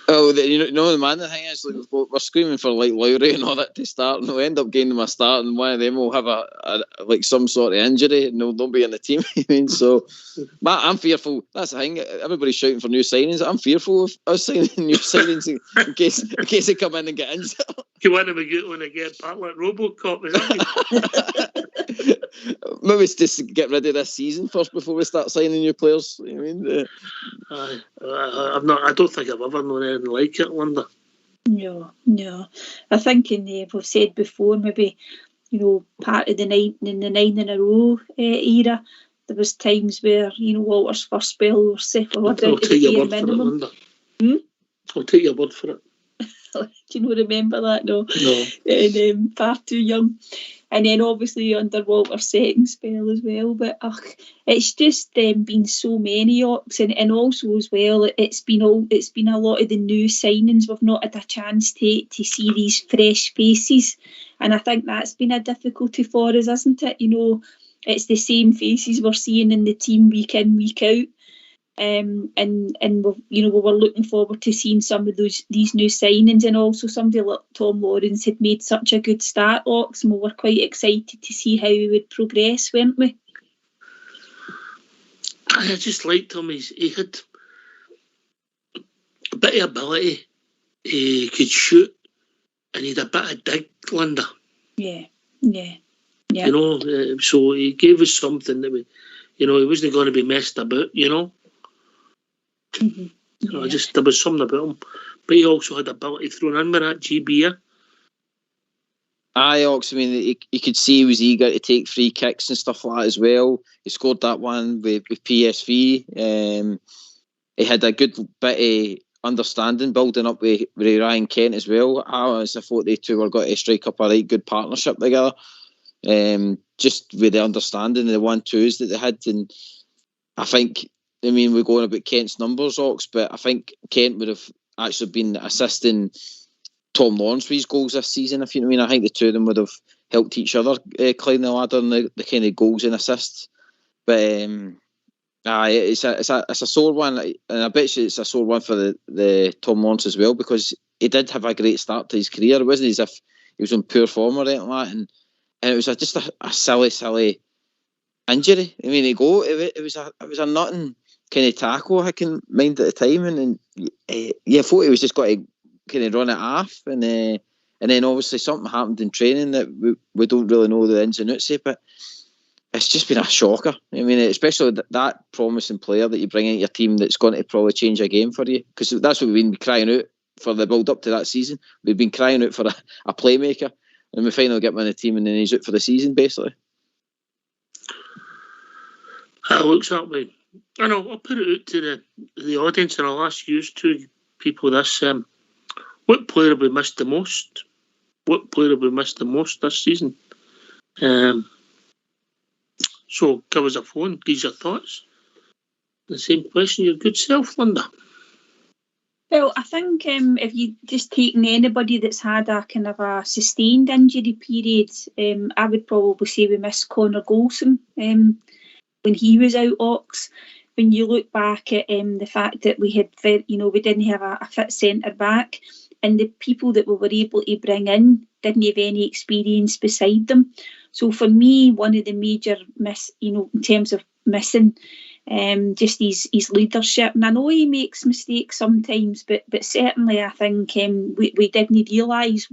Oh, the man, the thing is, like, we're screaming for like Lowry and all that to start, and we'll end up getting them a start, and one of them will have a some sort of injury, and they'll be in the team. I mean, so I'm fearful. That's the thing. Everybody's shouting for new signings. I'm fearful of us signing new signings in case they come in and get injured. You want to get back like RoboCop, is that? Maybe it's just get rid of this season first before we start signing new players. You know what I mean? I don't think I've ever known anything like it, Linda. No. I think we've said before, maybe, part of the 9 in a row era, there was times where, Walter's first spell was down to the bare minimum. I'll take your word for it. Do you know, remember that? No. No. And Far Too Young. And then obviously under Walter's second spell as well. But it's just been so many Ox, and also as well, it's been a lot of the new signings. We've not had a chance to see these fresh faces, and I think that's been a difficulty for us, isn't it? You know, it's the same faces we're seeing in the team week in, week out. And we were looking forward to seeing some of these new signings, and also somebody like Tom Lawrence had made such a good start, Ox, and we were quite excited to see how he would progress, weren't we? I just liked him. He had a bit of ability. He could shoot, and he had a bit of dig, Linda. Yeah. You know, so he gave us something that he wasn't going to be messed about, you know. Mm-hmm. Yeah. There was something about him, but he also had ability thrown in with that GB. Yeah? Aye, Ox. I mean, you could see he was eager to take free kicks and stuff like that as well. He scored that one with PSV. He had a good bit of understanding building up with Ryan Kent as well. I thought they two were going to strike up a right good partnership together. Just with the understanding of the 1-2s that they had, and I think. I mean, we're going about Kent's numbers, Ox, but I think Kent would have actually been assisting Tom Lawrence with his goals this season, if you know what I mean. I think the two of them would have helped each other climb the ladder in the kind of goals and assists. But it's a sore one, and I bet you it's a sore one for the Tom Lawrence as well, because he did have a great start to his career. It wasn't as if he was on poor form or anything like that, and it was just a silly injury. I mean, it was a nothing kind of tackle I can mind at the time, and I thought he was just got to kind of run it off, and then obviously something happened in training that we don't really know the ins and outs of, but it's just been a shocker. I mean, especially that promising player that you bring into your team that's going to probably change a game for you, because that's what we've been crying out for the build up to that season. We've been crying out for a playmaker, and we finally get him in the team, and then he's out for the season basically. It looks that way. I know. I'll put it out to the audience, and I'll ask you two people this: what player have we missed the most? What player have we missed the most this season? So give us a phone. Give your thoughts. The same question, your good self, Linda. Well, I think if you just taking anybody that's had a kind of a sustained injury period, I would probably say we missed Connor Golson when he was out, Ox. When you look back at the fact that we didn't have a fit centre back, and the people that we were able to bring in didn't have any experience beside them. So for me, one of the major in terms of missing, just his leadership. And I know he makes mistakes sometimes, but certainly I think we didn't realise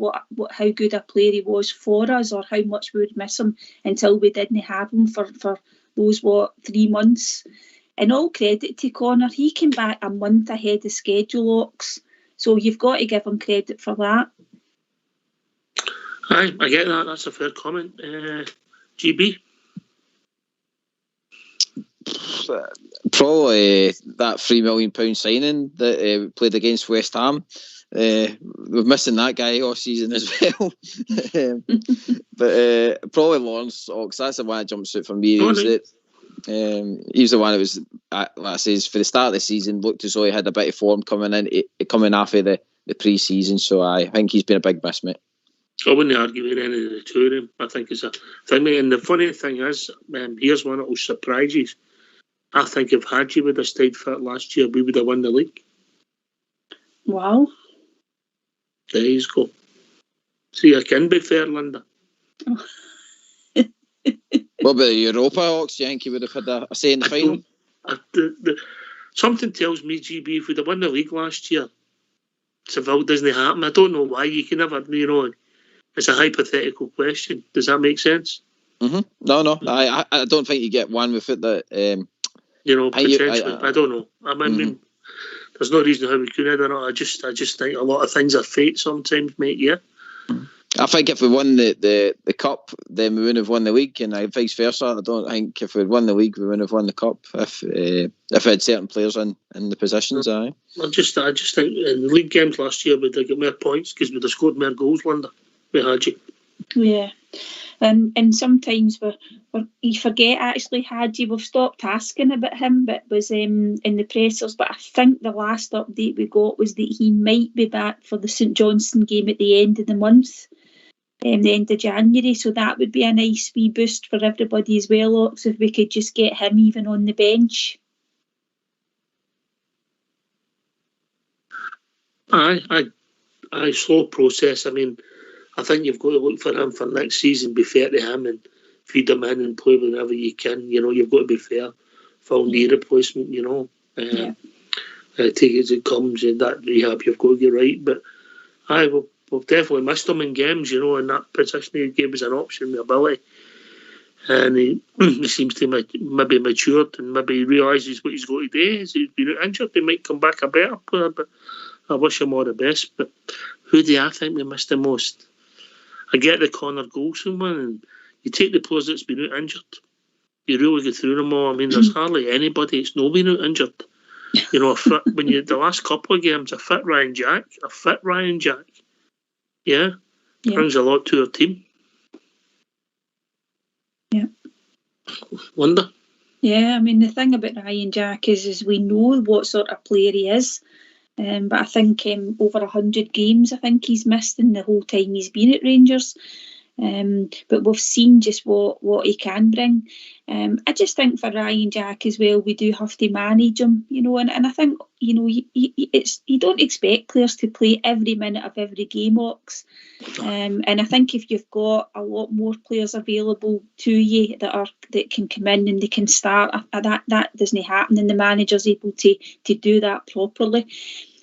how good a player he was for us, or how much we would miss him until we didn't have him for those 3 months. And all credit to Connor, he came back a month ahead of schedule, Ox. So you've got to give him credit for that. Aye, I get that. That's a fair comment. GB? Probably that £3 million signing that played against West Ham. We're missing that guy all season as well. But probably Lawrence Ox. That's the one that jumps out for me. He was the one that was, like I say, for the start of the season, looked as though he had a bit of form coming off of the pre-season. So I think he's been a big miss, mate. I wouldn't argue with any of the two of them. I think it's a thing, mate. And the funny thing is, here's one that will surprise you. I think if Hagi would have stayed fit last year, we would have won the league. Wow. There you go. See, I can be fair, Linda. What about the Europa, Ox? Do you think he would have had a say in the final? Something tells me, GB, if we'd have won the league last year, Seville doesn't happen. I don't know why. You can never, it's a hypothetical question. Does that make sense? Mm-hmm. No. I don't think you get one without that. Potentially. I don't know. I mean, there's no reason how we couldn't. I just think a lot of things are fate sometimes, mate. Yeah. I think if we won the cup, then we wouldn't have won the league, and vice versa. I don't think if we'd won the league, we wouldn't have won the cup if we had certain players in the positions. Aye. I just think in the league games last year we'd have got more points because we'd have scored more goals, Linda, with Hagi. Yeah. And sometimes you forget actually Hagi. We've stopped asking about him, but it was in the pressers. But I think the last update we got was that he might be back for the St Johnstone game at the end of the month, the end of January. So that would be a nice wee boost for everybody as well, Ox, if we could just get him even on the bench. Aye, slow process. I mean, I think you've got to look for him for next season, be fair to him and feed him in and play whenever you can. You know, you've got to be fair. Full knee replacement, you know. Take it as it comes, and that rehab you've got to get right. But we've definitely missed him in games, you know, in that position he gave us an option with ability. And he seems to maybe matured and maybe realises what he's got to do. He's been injured, he might come back a better player, but I wish him all the best. But who do I think we missed the most? I get the Connor Goldson one, and you take the players that's been out injured, you really go through them all. I mean, there's hardly anybody that's not been out injured. You know, when the last couple of games, a fit Ryan Jack, yeah, brings a lot to our team. Yeah. Wonder. Yeah, I mean, the thing about Ryan Jack is we know what sort of player he is. But I think over 100 games I think he's missed in the whole time he's been at Rangers. But we've seen just what he can bring. I just think for Ryan Jack as well, we do have to manage him, you know, and I think, you know, you don't expect players to play every minute of every game, Ox. And I think if you've got a lot more players available to you that can come in and they can start, that doesn't happen, and the manager's able to do that properly.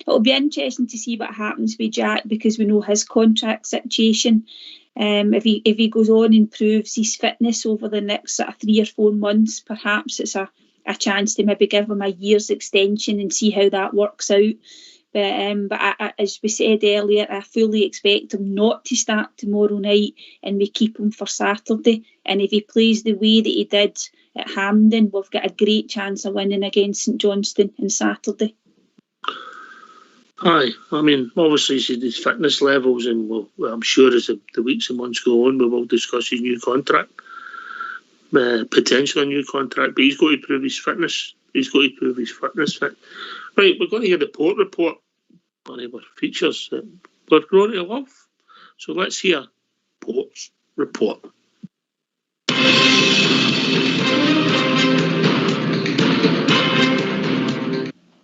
It'll be interesting to see what happens with Jack, because we know his contract situation. If he goes on and proves his fitness over the next sort of 3 or 4 months, perhaps it's a chance to maybe give him a year's extension and see how that works out. But as we said earlier, I fully expect him not to start tomorrow night, and we keep him for Saturday. And if he plays the way that he did at Hampden, we've got a great chance of winning against St Johnstone on Saturday. Aye, I mean, obviously his fitness levels, and I'm sure as the weeks and months go on, we will discuss his new contract, potentially a new contract, but he's got to prove his fitness. Right, we're going to hear the Port report, one of our features that we're growing to love. So let's hear Port's report.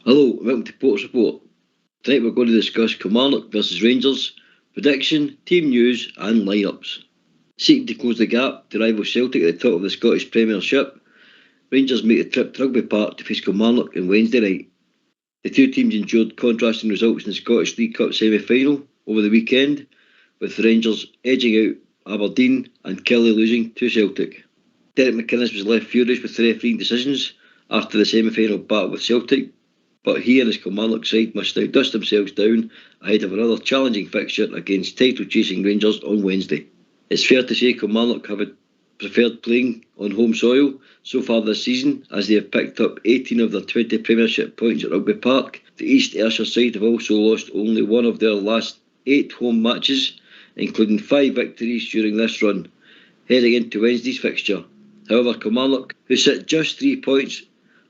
Hello, welcome to Port's report. Tonight we're going to discuss Kilmarnock versus Rangers, prediction, team news and lineups. Seeking to close the gap to rival Celtic at the top of the Scottish Premiership, Rangers make the trip to Rugby Park to face Kilmarnock on Wednesday night. The two teams endured contrasting results in the Scottish League Cup semi-final over the weekend, with Rangers edging out Aberdeen and Kelly losing to Celtic. Derek McInnes was left furious with the refereeing decisions after the semi-final battle with Celtic, but he and his Kilmarnock side must now dust themselves down ahead of another challenging fixture against title-chasing Rangers on Wednesday. It's fair to say Kilmarnock have preferred playing on home soil so far this season, as they have picked up 18 of their 20 Premiership points at Rugby Park. The East Ayrshire side have also lost only one of their last 8 home matches, including 5 victories during this run, heading into Wednesday's fixture. However, Kilmarnock, who sit just 3 points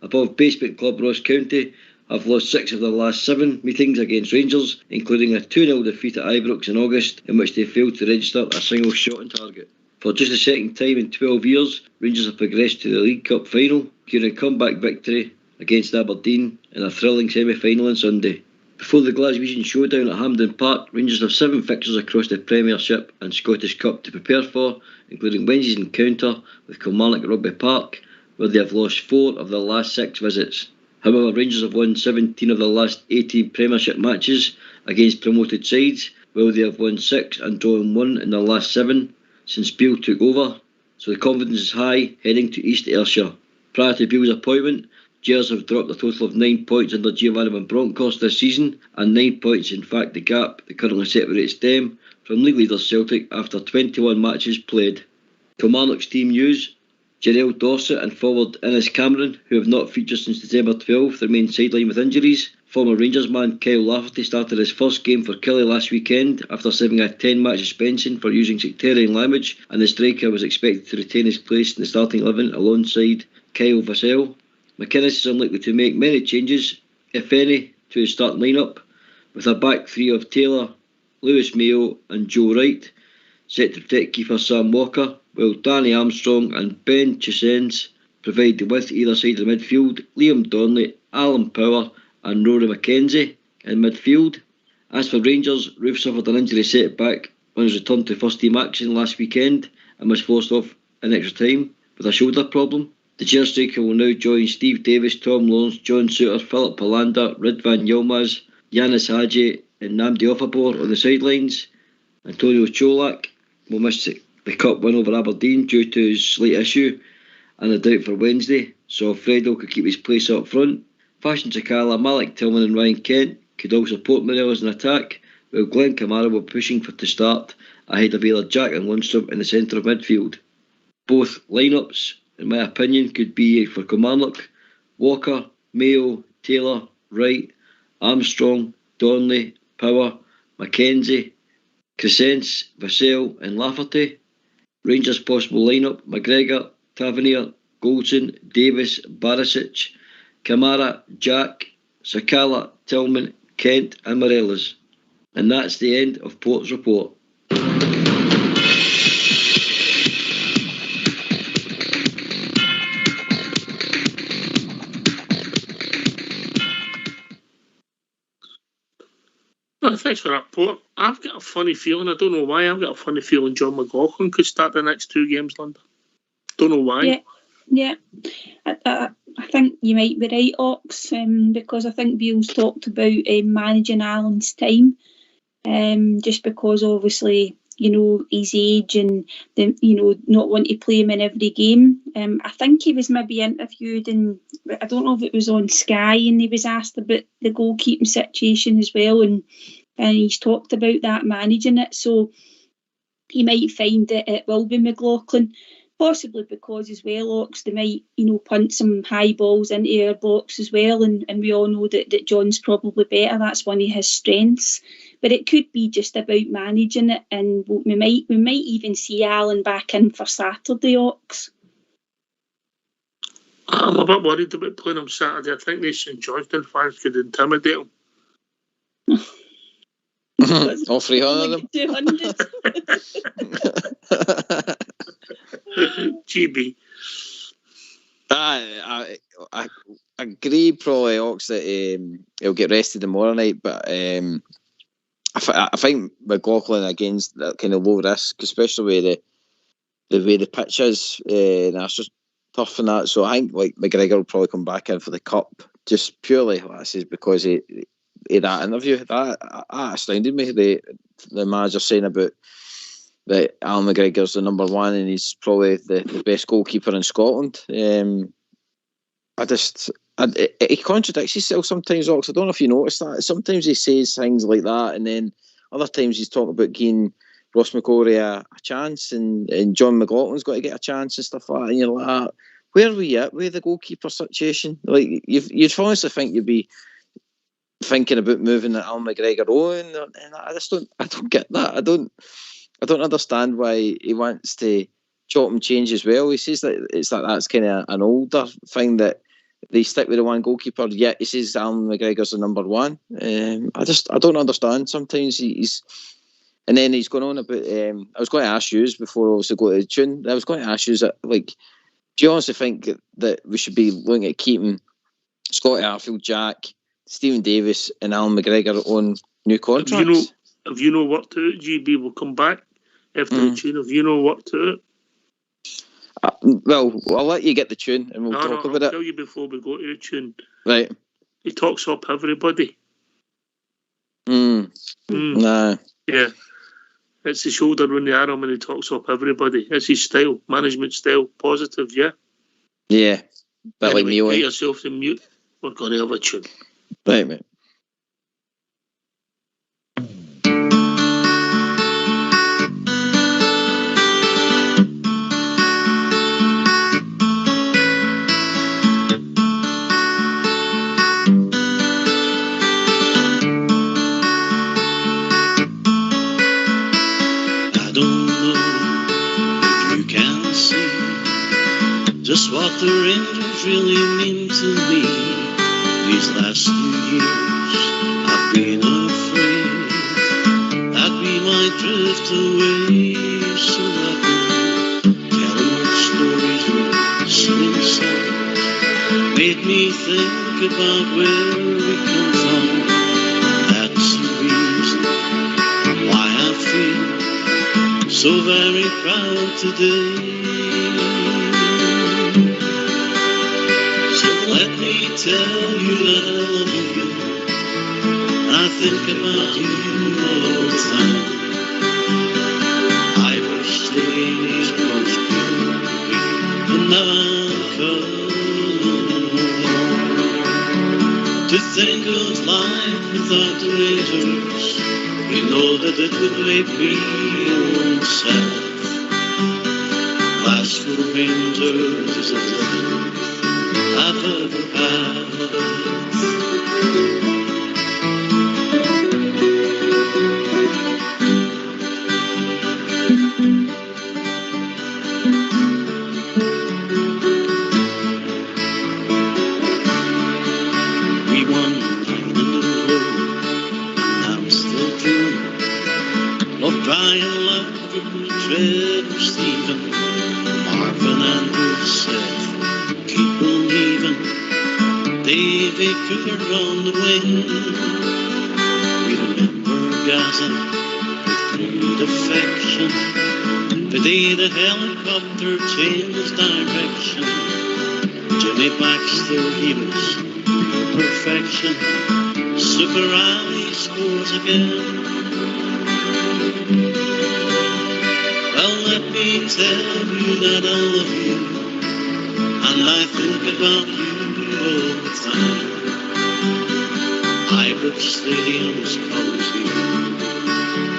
above basement club Ross County, have lost 6 of their last 7 meetings against Rangers, including a 2-0 defeat at Ibrox in August, in which they failed to register a single shot on target. For just the second time in 12 years, Rangers have progressed to the League Cup final, securing a comeback victory against Aberdeen in a thrilling semi-final on Sunday. Before the Glaswegian showdown at Hampden Park, Rangers have 7 fixtures across the Premiership and Scottish Cup to prepare for, including Wednesday's encounter with Kilmarnock at Rugby Park, where they have lost 4 of their last 6 visits. However, Rangers have won 17 of their last 18 Premiership matches against promoted sides, while they have won 6 and drawn 1 in their last 7 since Beale took over, so the confidence is high heading to East Ayrshire. Prior to Beale's appointment, Gers have dropped a total of 9 points under Giovanni Van Bronckhorst this season, and 9 points in fact the gap that currently separates them from from league leaders Celtic after 21 matches played. Kilmarnock's team news: Jarell Dorset and forward Innes Cameron, who have not featured since December 12th, remain sidelined with injuries. Former Rangers man Kyle Lafferty started his first game for Killie last weekend after serving a 10-match suspension for using sectarian language, and the striker was expected to retain his place in the starting 11 alongside Kyle Vassell. McInnes is unlikely to make many changes, if any, to his starting lineup, with a back three of Taylor, Lewis Mayo and Joe Wright set to protect keeper Sam Walker, while Danny Armstrong and Ben Chesens provide the width either side of the midfield. Liam Donnelly, Alan Power and Rory McKenzie in midfield. As for Rangers, Roof suffered an injury setback on his return to first team action last weekend and was forced off in extra time with a shoulder problem. The chair striker will now join Steve Davis, Tom Lawrence, John Suter, Philip Palander, Ridvan Yilmaz, Yanis Hagi and Namdi Offabor on the sidelines. Antonio Cholak will miss the cup win over Aberdeen due to his slight issue and a doubt for Wednesday, so Fredo could keep his place up front. Fashion Sakala, Malik Tillman and Ryan Kent could all support Morelos in attack, while Glenn Kamara will be pushing for to start ahead of either Jack and Lundstrom in the centre of midfield. Both lineups, in my opinion, could be for Kilmarnock: Walker, Mayo, Taylor, Wright, Armstrong, Donnelly, Power, McKenzie, Crescents, Vassell and Lafferty. Rangers' possible lineup: McGregor, Tavernier, Goldson, Davis, Barisic, Kamara, Jack, Sakala, Tillman, Kent and Morelos. And that's the end of Port's report. Well, thanks for that, Port. I've got a funny feeling, I don't know why, I've got a funny feeling John McLaughlin could start the next two games, Linda. Don't know why. Yeah. I think you might be right, Ox, because I think Beale's talked about managing Alan's time, just because obviously, his age and not want to play him in every game. I think he was maybe interviewed I don't know if it was on Sky, and he was asked about the goalkeeping situation as well, and he's talked about that, managing it. So he might find that it will be McLaughlin. Possibly because as well, Ox, they might, punt some high balls into our box as well, and we all know that John's probably better. That's one of his strengths. But it could be just about managing it, and we might even see Alan back in for Saturday, Ox. I'm a bit worried about playing him Saturday. I think the St Johnstone fans could intimidate him. All 300 of them. 200. GB. I agree, probably, Ox, that he'll get rested tomorrow night, but I think McLaughlin against that kind of low risk, especially the way the pitch is, Astro's tough and that. So I think like McGregor will probably come back in for the cup, just purely this is because he that interview that astounded me. The manager saying about that Alan McGregor's the number one and he's probably the best goalkeeper in Scotland. He contradicts himself sometimes, Ox. I don't know if you notice that. Sometimes he says things like that, and then other times he's talking about giving Ross McCrory a chance, and John McLaughlin's got to get a chance and stuff like that. And you're like, where are we at with the goalkeeper situation? Like you'd honestly think you'd be thinking about moving Alan McGregor on, and I don't get that. I don't understand why he wants to chop and change as well. He says that that's kind of an older thing that they stick with the one goalkeeper. Yet he says Alan McGregor's the number one. I don't understand. Sometimes he's, and then he's going on about. I was going to ask you before I also go to the tune. I was going to ask you that, like, do you honestly think that we should be looking at keeping Scotty Arfield, Jack, Stephen Davis, and Alan McGregor on new contracts? Have you know what to it? GB will come back after the tune. Have you know what to it? Well, I'll let you get the tune and we'll talk about it. I'll tell you before we go to the tune. Right. He talks up everybody. Nah. Yeah. It's the shoulder on the arm and he talks up everybody. It's his style, management style, positive, yeah? Yeah. But anyway, like me, get yourself to mute. We're going to have a tune. Right, mate. what the Rangers really mean to me. These last few years I've been afraid that we might drift away. So I've been telling old stories with singing songs, made me think about where we come from. That's the reason why I feel so very proud today. So let me tell you that I love you, and I think about you all the time. I wish the days were good, and now I'm coming home. To think of life without the Rangers, you know that it would make me sad. Glasgow Rangers is everything I've ever had. We won England and gold, and I'm still dreaming. Love Brian, love Trevor, Stephen, Marvin, Andrew, Seth, keep believing. Davy Cooper on the wing. We remember Gaza with great affection. The day the helicopter changed direction. Jimmy Baxter, he was perfection. Super Ali scores again. Well, let me tell you that I love you, and I think about you all the time. Ibrox Stadium's cozy,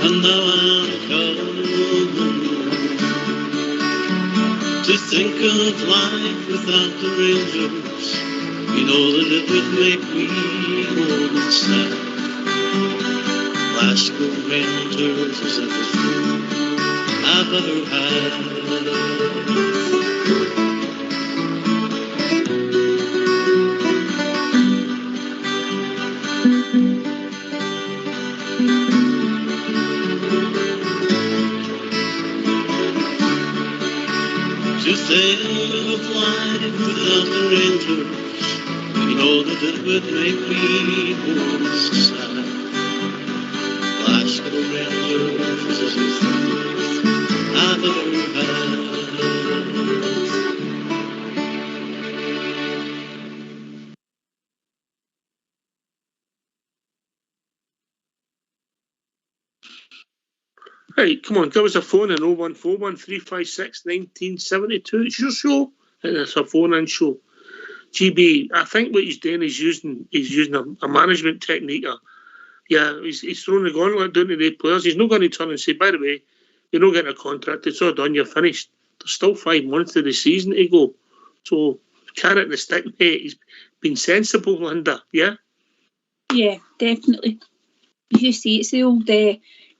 and now I'm coming home. To think of life without the Rangers, you know that it would make me old and sad. Glasgow Rangers is everything I've ever had. To think of life without the Rangers, you know that it would make me old and sad. Glasgow Rangers is everything I've ever had. Right, come on, give us a phone in 014 356 1972. It's your show, and it's a phone-in show. GB, I think what he's doing is using a management technique. Yeah, he's throwing the gauntlet down to the players. He's not going to turn and say, by the way, you're not getting a contract, it's all done, you're finished. There's still 5 months of the season to go. So, carrot and the stick, mate. He's been sensible, Linda, yeah? Yeah, definitely. As you see, it's the old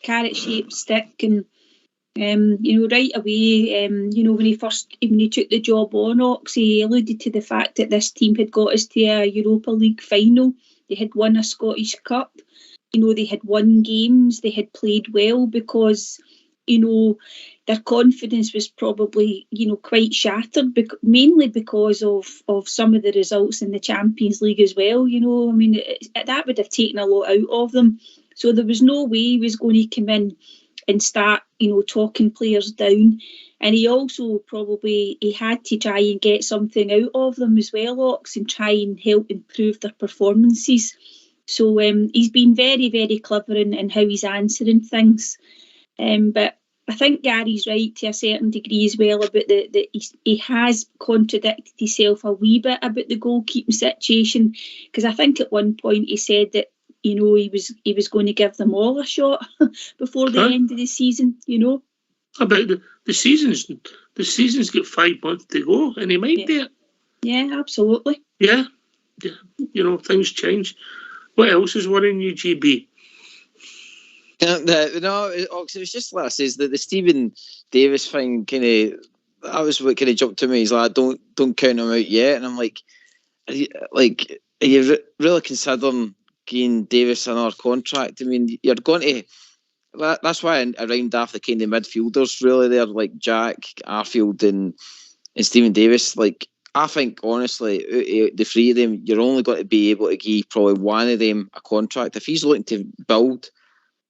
carrot-shaped stick, and right away, when he took the job on Ox, he alluded to the fact that this team had got us to a Europa League final. They had won a Scottish Cup. They had won games. They had played well because, their confidence was probably, quite shattered, mainly because of some of the results in the Champions League as well. That would have taken a lot out of them. So there was no way he was going to come in and start, talking players down. And he also he had to try and get something out of them as well, Ox, and try and help improve their performances. So he's been very, very clever in how he's answering things. But I think Gary's right to a certain degree as well about that he has contradicted himself a wee bit about the goalkeeping situation, because I think at one point he said that he was going to give them all a shot before the end of the season. About the season's got 5 months to go, and he might do it. Yeah, absolutely. Yeah, things change. What else is worrying you, GB? No, it was just last is that the Stephen Davis thing kind of that was what kind of jumped to me. He's like, don't count him out yet. And I'm like, are you really considering giving Davis another contract? I mean, you're going to. That's why I round off the kind of midfielders really there, like Jack, Arfield and Stephen Davis. Like, I think, honestly, the three of them, you're only going to be able to give probably one of them a contract. If he's looking to build,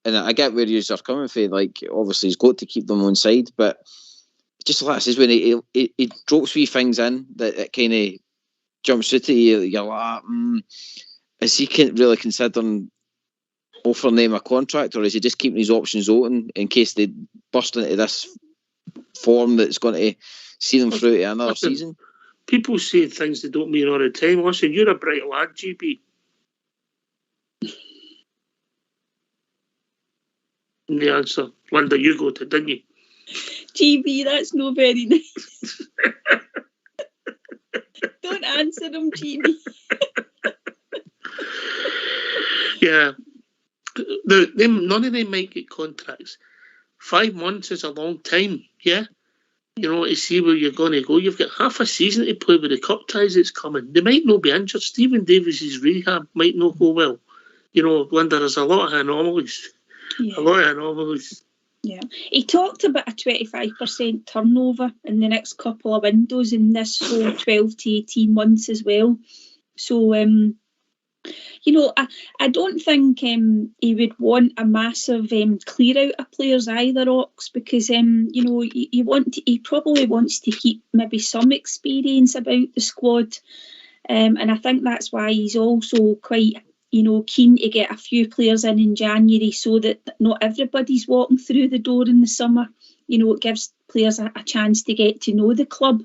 and I get where you're coming from, like, obviously he's got to keep them on side, but just like this is when he drops wee things in that it kind of jumps out at you. You're like, is he really considering offering them a contract, or is he just keeping his options open in case they burst into this form that's going to see them through to another season? People say things they don't mean all the time. Listen, you're a bright lad, GB. And the answer, Linda, you got it, didn't you? GB, that's no very nice. Don't answer them, GB. Yeah. None of them might get contracts. 5 months is a long time, yeah? You know, to see where you're going to go. You've got half a season to play with the cup ties that's coming. They might not be injured. Stephen Davis's rehab might not go well. You know, Linda, there's a lot of anomalies. Yeah. A lot of anomalies. Yeah. He talked about a 25% turnover in the next couple of windows in this whole 12 to 18 months as well. So, you know, I don't think he would want a massive clear out of players either, Ox, because you know, he probably wants to keep maybe some experience about the squad, and I think that's why he's also quite, you know, keen to get a few players in January so that not everybody's walking through the door in the summer. You know, it gives players a chance to get to know the club.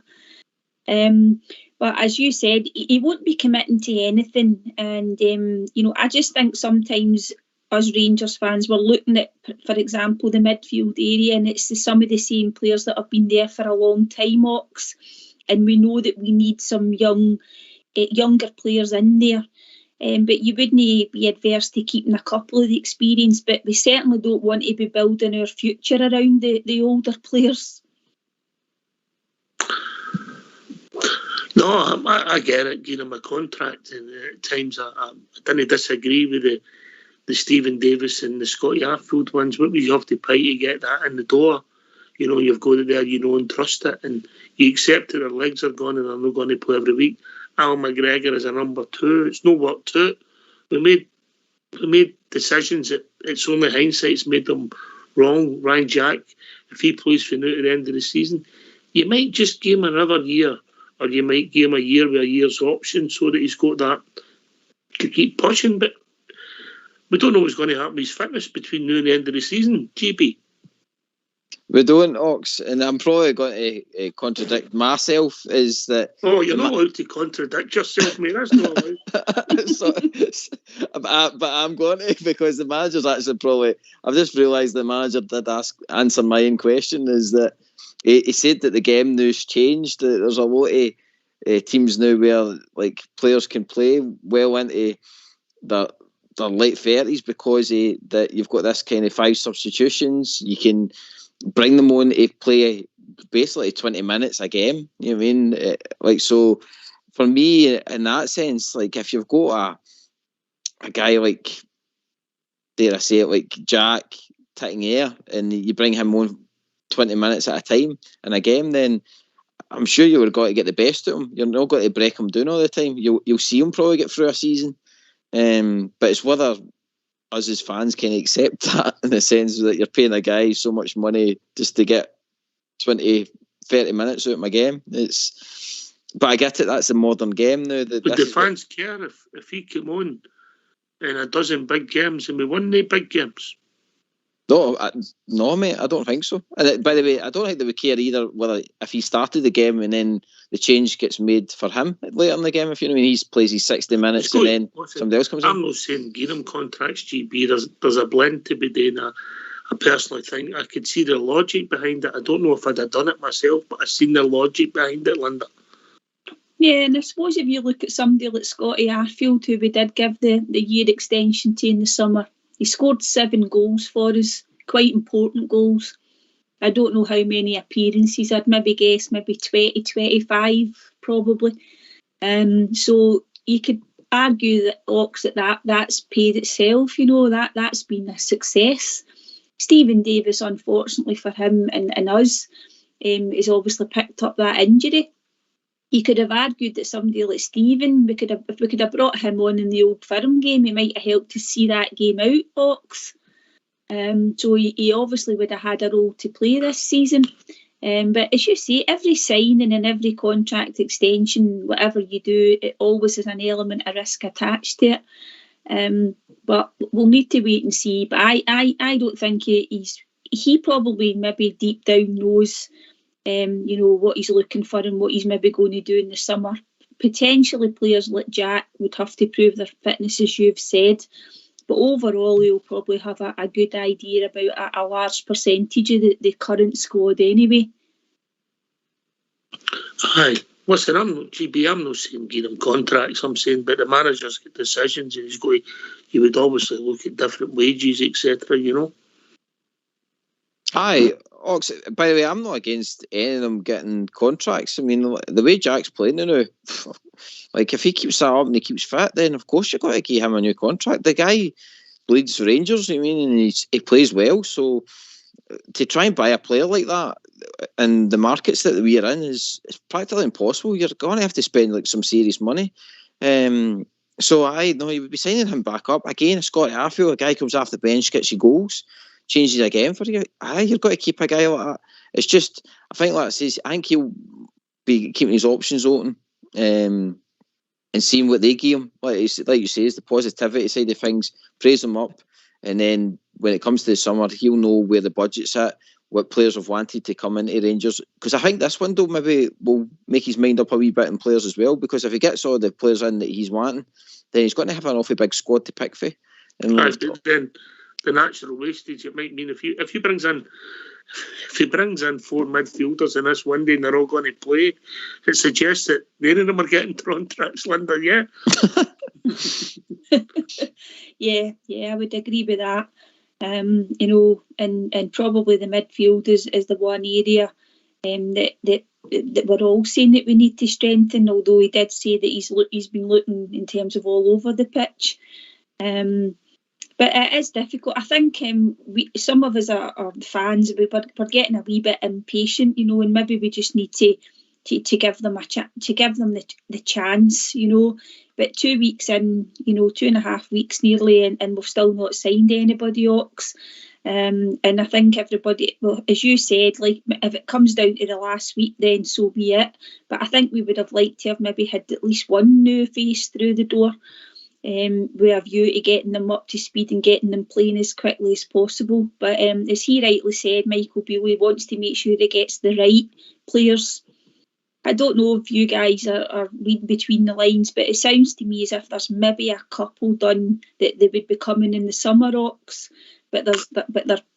But as you said, he won't be committing to anything. And, you know, I just think sometimes us Rangers fans, we're looking at, for example, the midfield area, and it's some of the same players that have been there for a long time, Ox. And we know that we need some younger players in there. But you wouldn't be adverse to keeping a couple of the experience, but we certainly don't want to be building our future around the older players. No, I get it, giving him a contract, and at times I didn't disagree with the Stephen Davis and the Scotty Arfield ones, but we have to pay to get that in the door. You know, you've got it there, you know, and trust it, and you accept that their legs are gone and they're not going to play every week. Al McGregor is a number 2. It's no work to it. We made decisions that it's only hindsight's made them wrong. Ryan Jack, if he plays for now to the end of the season, you might just give him another year, or you might give him a year with a year's option so that he's got that to keep pushing. But we don't know what's going to happen with his fitness between now and the end of the season, GB. We don't, Ox, and I'm probably going to contradict myself, is that... Oh, you're not allowed to contradict yourself, mate. That's not allowed. But I'm going to, because the manager's actually probably... I've just realised the manager did answer my own question, is that he said that the game now's changed. That there's a lot of teams now where like players can play well into their late 30s because that you've got this kind of 5 substitutions. You can bring them on to play basically 20 minutes a game. You know what I mean? Like, so for me, in that sense, like if you've got a guy like, dare I say it, like Jack taking air, and you bring him on 20 minutes at a time in a game, then I'm sure you would have got to get the best of him. You're not going to break him down all the time. You'll see him probably get through a season. But it's whether us as fans can accept that, in the sense that you're paying a guy so much money just to get 20, 30 minutes out of my game. But I get it, that's a modern game now. But the fans care if he came on in a dozen big games and we won the big games. No, mate, I don't think so. And by the way, I don't think they would care either whether if he started the game and then the change gets made for him later in the game. If you know what I mean, he plays his 60 minutes and then somebody else comes in. I'm not saying give him contracts, GB. There's a blend to be done. I personally think I could see the logic behind it. I don't know if I'd have done it myself, but I've seen the logic behind it, Linda. Yeah, and I suppose if you look at somebody like Scotty Arfield, who we did give the year extension to in the summer, he scored 7 goals for us, quite important goals. I don't know how many appearances. I'd maybe guess maybe 20, 25 probably. So you could argue that Ox that's paid itself. That's been a success. Stephen Davis, unfortunately for him and us, has obviously picked up that injury. You could have argued that somebody like Stephen, if we could have brought him on in the Old Firm game, he might have helped to see that game out, Ox. So he obviously would have had a role to play this season. But as you say, every signing and every contract extension, whatever you do, it always has an element of risk attached to it. But we'll need to wait and see. But I don't think he probably maybe deep down knows what he's looking for and what he's maybe going to do in the summer. Potentially players like Jack would have to prove their fitness, as you've said. But overall, he'll probably have a good idea about a large percentage of the current squad anyway. Aye. Listen, I'm not saying give him contracts. I'm saying, but the manager's got decisions and he would obviously look at different wages, etc., Aye. Ox, by the way, I'm not against any of them getting contracts. I mean, the way Jack's playing now, like if he keeps that up and he keeps fit, then of course you've got to give him a new contract. The guy bleeds for Rangers, and he plays well. So to try and buy a player like that in the markets that we are in is practically impossible. You're going to have to spend like some serious money. So I know you would be signing him back up again. Scott Arfield, a guy comes off the bench, gets you goals, changes again for you. You've got to keep a guy like that. It's just, I think like I says, I think he'll be keeping his options open and seeing what they give him. Like you say, is the positivity side of things. Praise him up, and then when it comes to the summer, he'll know where the budget's at, what players have wanted to come into Rangers. Because I think this window maybe will make his mind up a wee bit in players as well. Because if he gets all the players in that he's wanting, then he's going to have an awfully big squad to pick for. And then the natural wastage it might mean if he brings in 4 midfielders in this window and they're all going to play, it suggests that none of them are getting contracts, Linda. Yeah. yeah, I would agree with that. And probably the midfield is the one area that we're all saying that we need to strengthen. Although he did say that he's been looking in terms of all over the pitch. But it is difficult. I think some of us are fans. We're getting a wee bit impatient, and maybe we just need to give them the chance, But 2 weeks in, 2.5 weeks nearly, and we've still not signed anybody, Ox. And I think everybody, well, as you said, like if it comes down to the last week, then so be it. But I think we would have liked to have maybe had at least one new face through the door. With a view to getting them up to speed and getting them playing as quickly as possible. But as he rightly said, Michael Beale wants to make sure he gets the right players. I don't know if you guys are reading between the lines, but it sounds to me as if there's maybe a couple done that they would be coming in the summer, Ox. But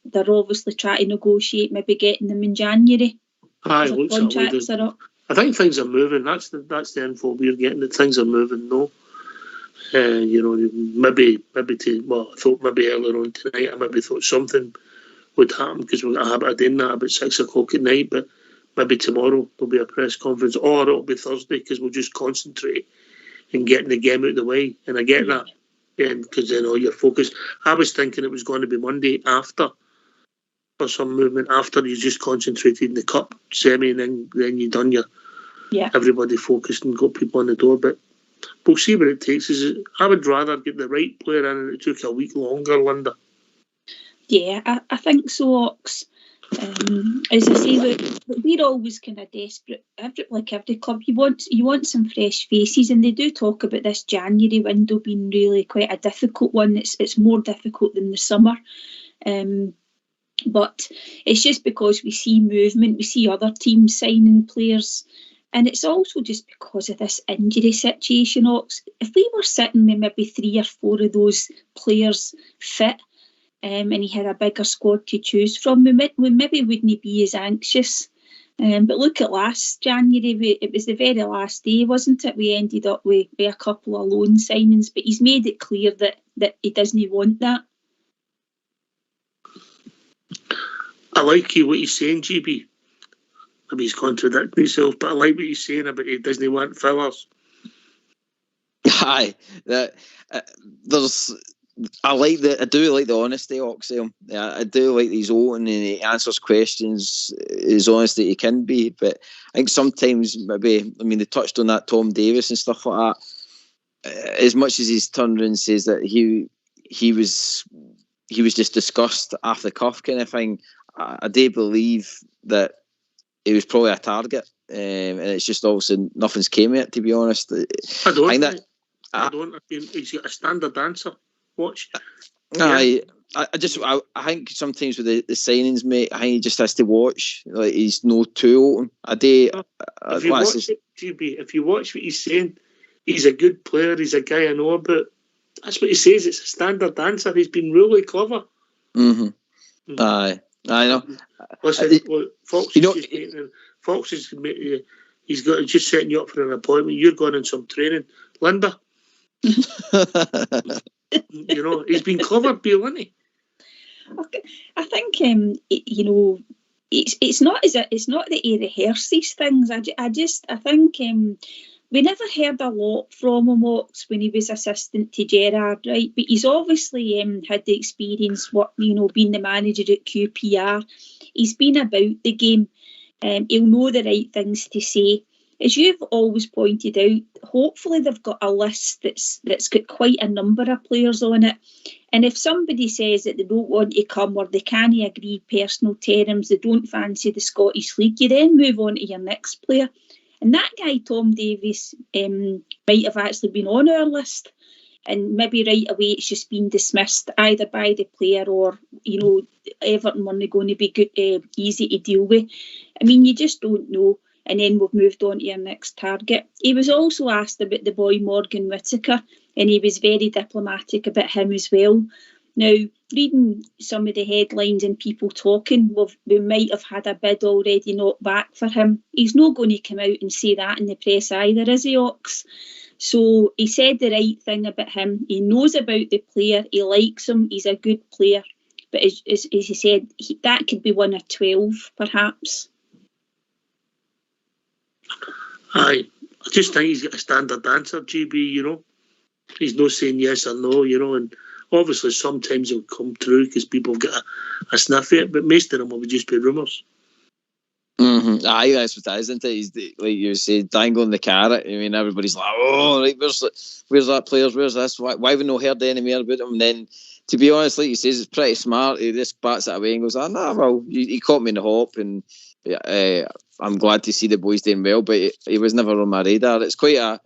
they're obviously trying to negotiate maybe getting them in January. Aye, looks contracts are up. I think things are moving. That's the info we're getting, that things are moving. No. Maybe I thought maybe earlier on tonight I maybe thought something would happen because we've got a habit of doing that about 6 o'clock at night, but maybe tomorrow there'll be a press conference, or it'll be Thursday because we'll just concentrate in getting the game out of the way. And I get that, because then all your focus. I was thinking it was going to be Monday after, for some movement after you just concentrated in the cup semi, and then you done your everybody focused and got people on the door. But we'll see what it takes. I would rather get the right player in, and it took a week longer, Linda. Yeah, I think so, Ox. As I say, we're always kind of desperate. Every club, you want some fresh faces, and they do talk about this January window being really quite a difficult one. It's more difficult than the summer, but it's just because we see movement, we see other teams signing players. And it's also just because of this injury situation, Ox. If we were sitting with maybe 3 or 4 of those players fit, and he had a bigger squad to choose from, we maybe wouldn't be as anxious. But look at last January, it was the very last day, wasn't it? We ended up with a couple of loan signings, but he's made it clear that he doesn't want that. I like what he's saying, GB. Maybe he's contradicting himself, but I like what he's saying about he doesn't want fillers. Aye, there's. I do like the honesty, Oxel. Yeah, I do like he's open and he answers questions as honest that he can be. But I think sometimes maybe, I mean, they touched on that Tom Davis and stuff like that. As much as he's turned around and says that he was just discussed off the cuff kind of thing, I do believe that it was probably a target, and it's just obviously nothing's came of it. To be honest, I don't. I think he's got a standard answer. Watch. I think sometimes with the signings, mate, I think he just has to watch. Like, he's no too open. If you watch it, GB, if you watch what he's saying, he's a good player. He's a guy I know about. That's what he says. It's a standard answer. He's been really clever. Mm-hmm. Aye, I know. Listen, Fox is he's got just setting you up for an appointment. You're going in some training, Linda. You know, he's been clever, Beale, hasn't he? I think it's not that he rehearses things. I think we never heard a lot from him, Ox, when he was assistant to Gerrard, right? But he's obviously had the experience, being the manager at QPR. He's been about the game. He'll know the right things to say. As you've always pointed out, hopefully they've got a list that's got quite a number of players on it. And if somebody says that they don't want to come or they can't agree personal terms, they don't fancy the Scottish League, you then move on to your next player. And that guy, Tom Davies, might have actually been on our list. And maybe right away it's just been dismissed either by the player or, Everton weren't going to be good, easy to deal with. I mean, you just don't know. And then we've moved on to your next target. He was also asked about the boy Morgan Whittaker, and he was very diplomatic about him as well. Now, reading some of the headlines and people talking, we might have had a bid already knocked back for him. He's not going to come out and say that in the press either, is he, Ox? So he said the right thing about him. He knows about the player. He likes him. He's a good player. But as he said, that could be one of 12, perhaps. Aye, I just think he's got a standard answer, GB, He's not saying yes or no, and obviously sometimes it'll come through because people get a sniff at it, but most of them will just be rumours. Mm-hmm. Aye, that's what it is, isn't it? He's like you said, dangling the carrot. I mean, everybody's like, oh, right, where's that player? Where's this? Why have we not heard any more about him? And then, to be honest, like you says, it's pretty smart. He just bats it away and goes, well, he caught me in the hop, and I'm glad to see the boys doing well, but he was never on my radar. It's quite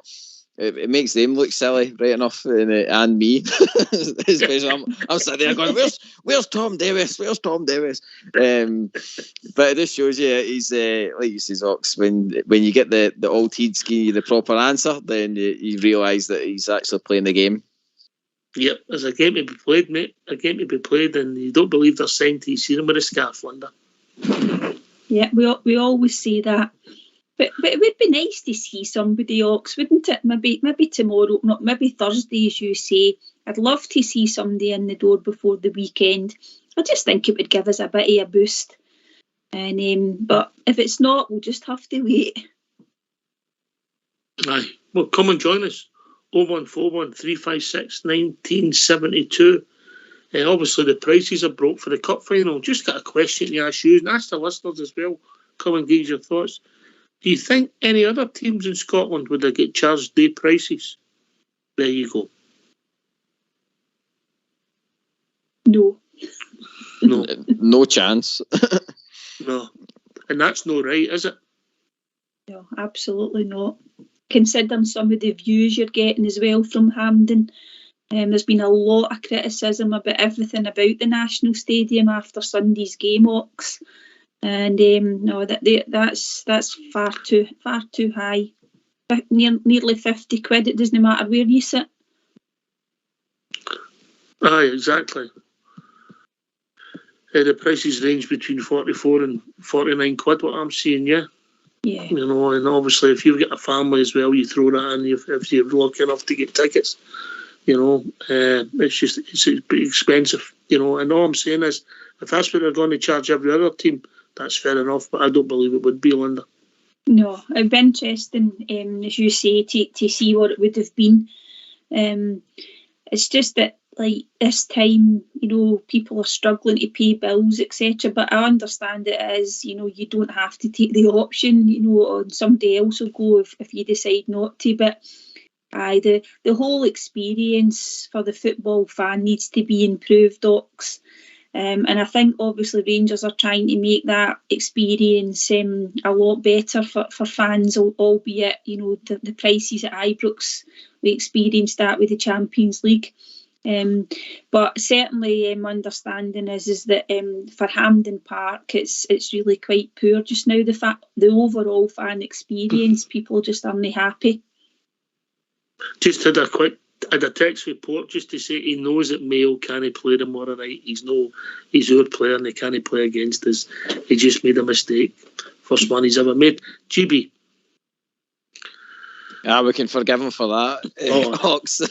it makes them look silly, right enough, and me. Especially, I'm sitting there going, where's Tom Davis? Where's Tom Davis? But it just shows you, he's like you say, Ox, when you get the old heads give you the proper answer, then you realise that he's actually playing the game. Yep, there's a game to be played, mate. A game to be played, and you don't believe they're signed till you see them with a scarf, Linda. Yeah, we always say that. But it would be nice to see somebody, Ox, wouldn't it? Maybe tomorrow, maybe Thursday, as you say. I'd love to see somebody in the door before the weekend. I just think it would give us a bit of a boost. And but if it's not, we'll just have to wait. Aye, well, come and join us. 0141 356 1972. Obviously, the prices are broke for the cup final. Just got a question to ask you and ask the listeners as well. Come and give your thoughts. Do you think any other teams in Scotland would have get charged day prices? There you go. No. No chance. No. And that's not right, is it? No, absolutely not. Considering some of the views you're getting as well from Hampden. There's been a lot of criticism about everything about the National Stadium after Sunday's game, Ox. And no, that's far too high. Nearly 50 quid. It doesn't matter where you sit. Aye, exactly. The prices range between 44 and 49 quid. What I'm seeing, yeah. Yeah. And obviously, if you've got a family as well, you throw that in. If you're lucky enough to get tickets, It's expensive, and all I'm saying is, if that's what they're going to charge every other team, that's fair enough, but I don't believe it would be, Linda. No, it'd be interesting, as you say, to see what it would have been. It's just that, like, this time, people are struggling to pay bills, etc. But I understand it is, you don't have to take the option, and somebody else will go if you decide not to. But the whole experience for the football fan needs to be improved, Ox. And I think obviously Rangers are trying to make that experience a lot better for fans, albeit, the prices at Ibrox, we experienced that with the Champions League. But certainly understanding is that for Hampden Park it's really quite poor just now. The overall fan experience, people just aren't happy. Just had a text report just to say he knows that Mayo can't play tomorrow night. He's our player and he can't play against us. He just made a mistake. First one he's ever made. GB. Yeah, we can forgive him for that. Ox.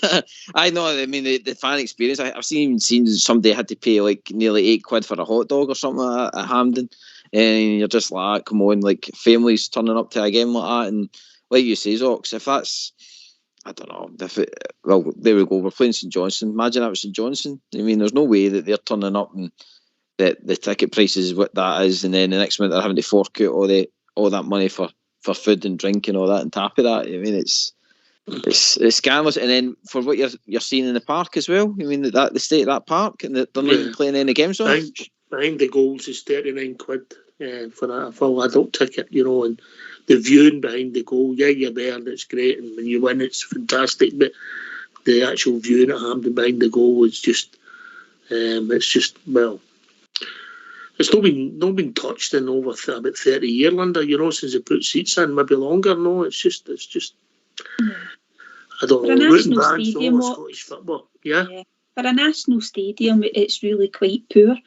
I know. I mean, the fan experience. I've seen somebody had to pay like nearly £8 for a hot dog or something like that at Hampden, and you're just like, come on, like families turning up to a game like that, and like you say, Ox, if that's, I don't know. Well, there we go. We're playing St Johnstone. Imagine that was St Johnstone. I mean, there's no way that they're turning up and that the ticket price is what that is, and then the next minute they're having to fork out all that money for food and drink and all that, and tap of that. I mean, it's scandalous. And then for what you're seeing in the park as well. I mean, the state of that park, and they're not even playing any games on. Behind the goals is £39 for a full adult ticket, and the viewing behind the goal, you're there and it's great, and when you win it's fantastic, but the actual viewing at Hampden behind the goal is just it's not been touched in over about 30 years, Linda, since they put seats in, maybe longer. No, it's just I don't know, rooting bands, Scottish football. Yeah. For a national stadium, it's really quite poor.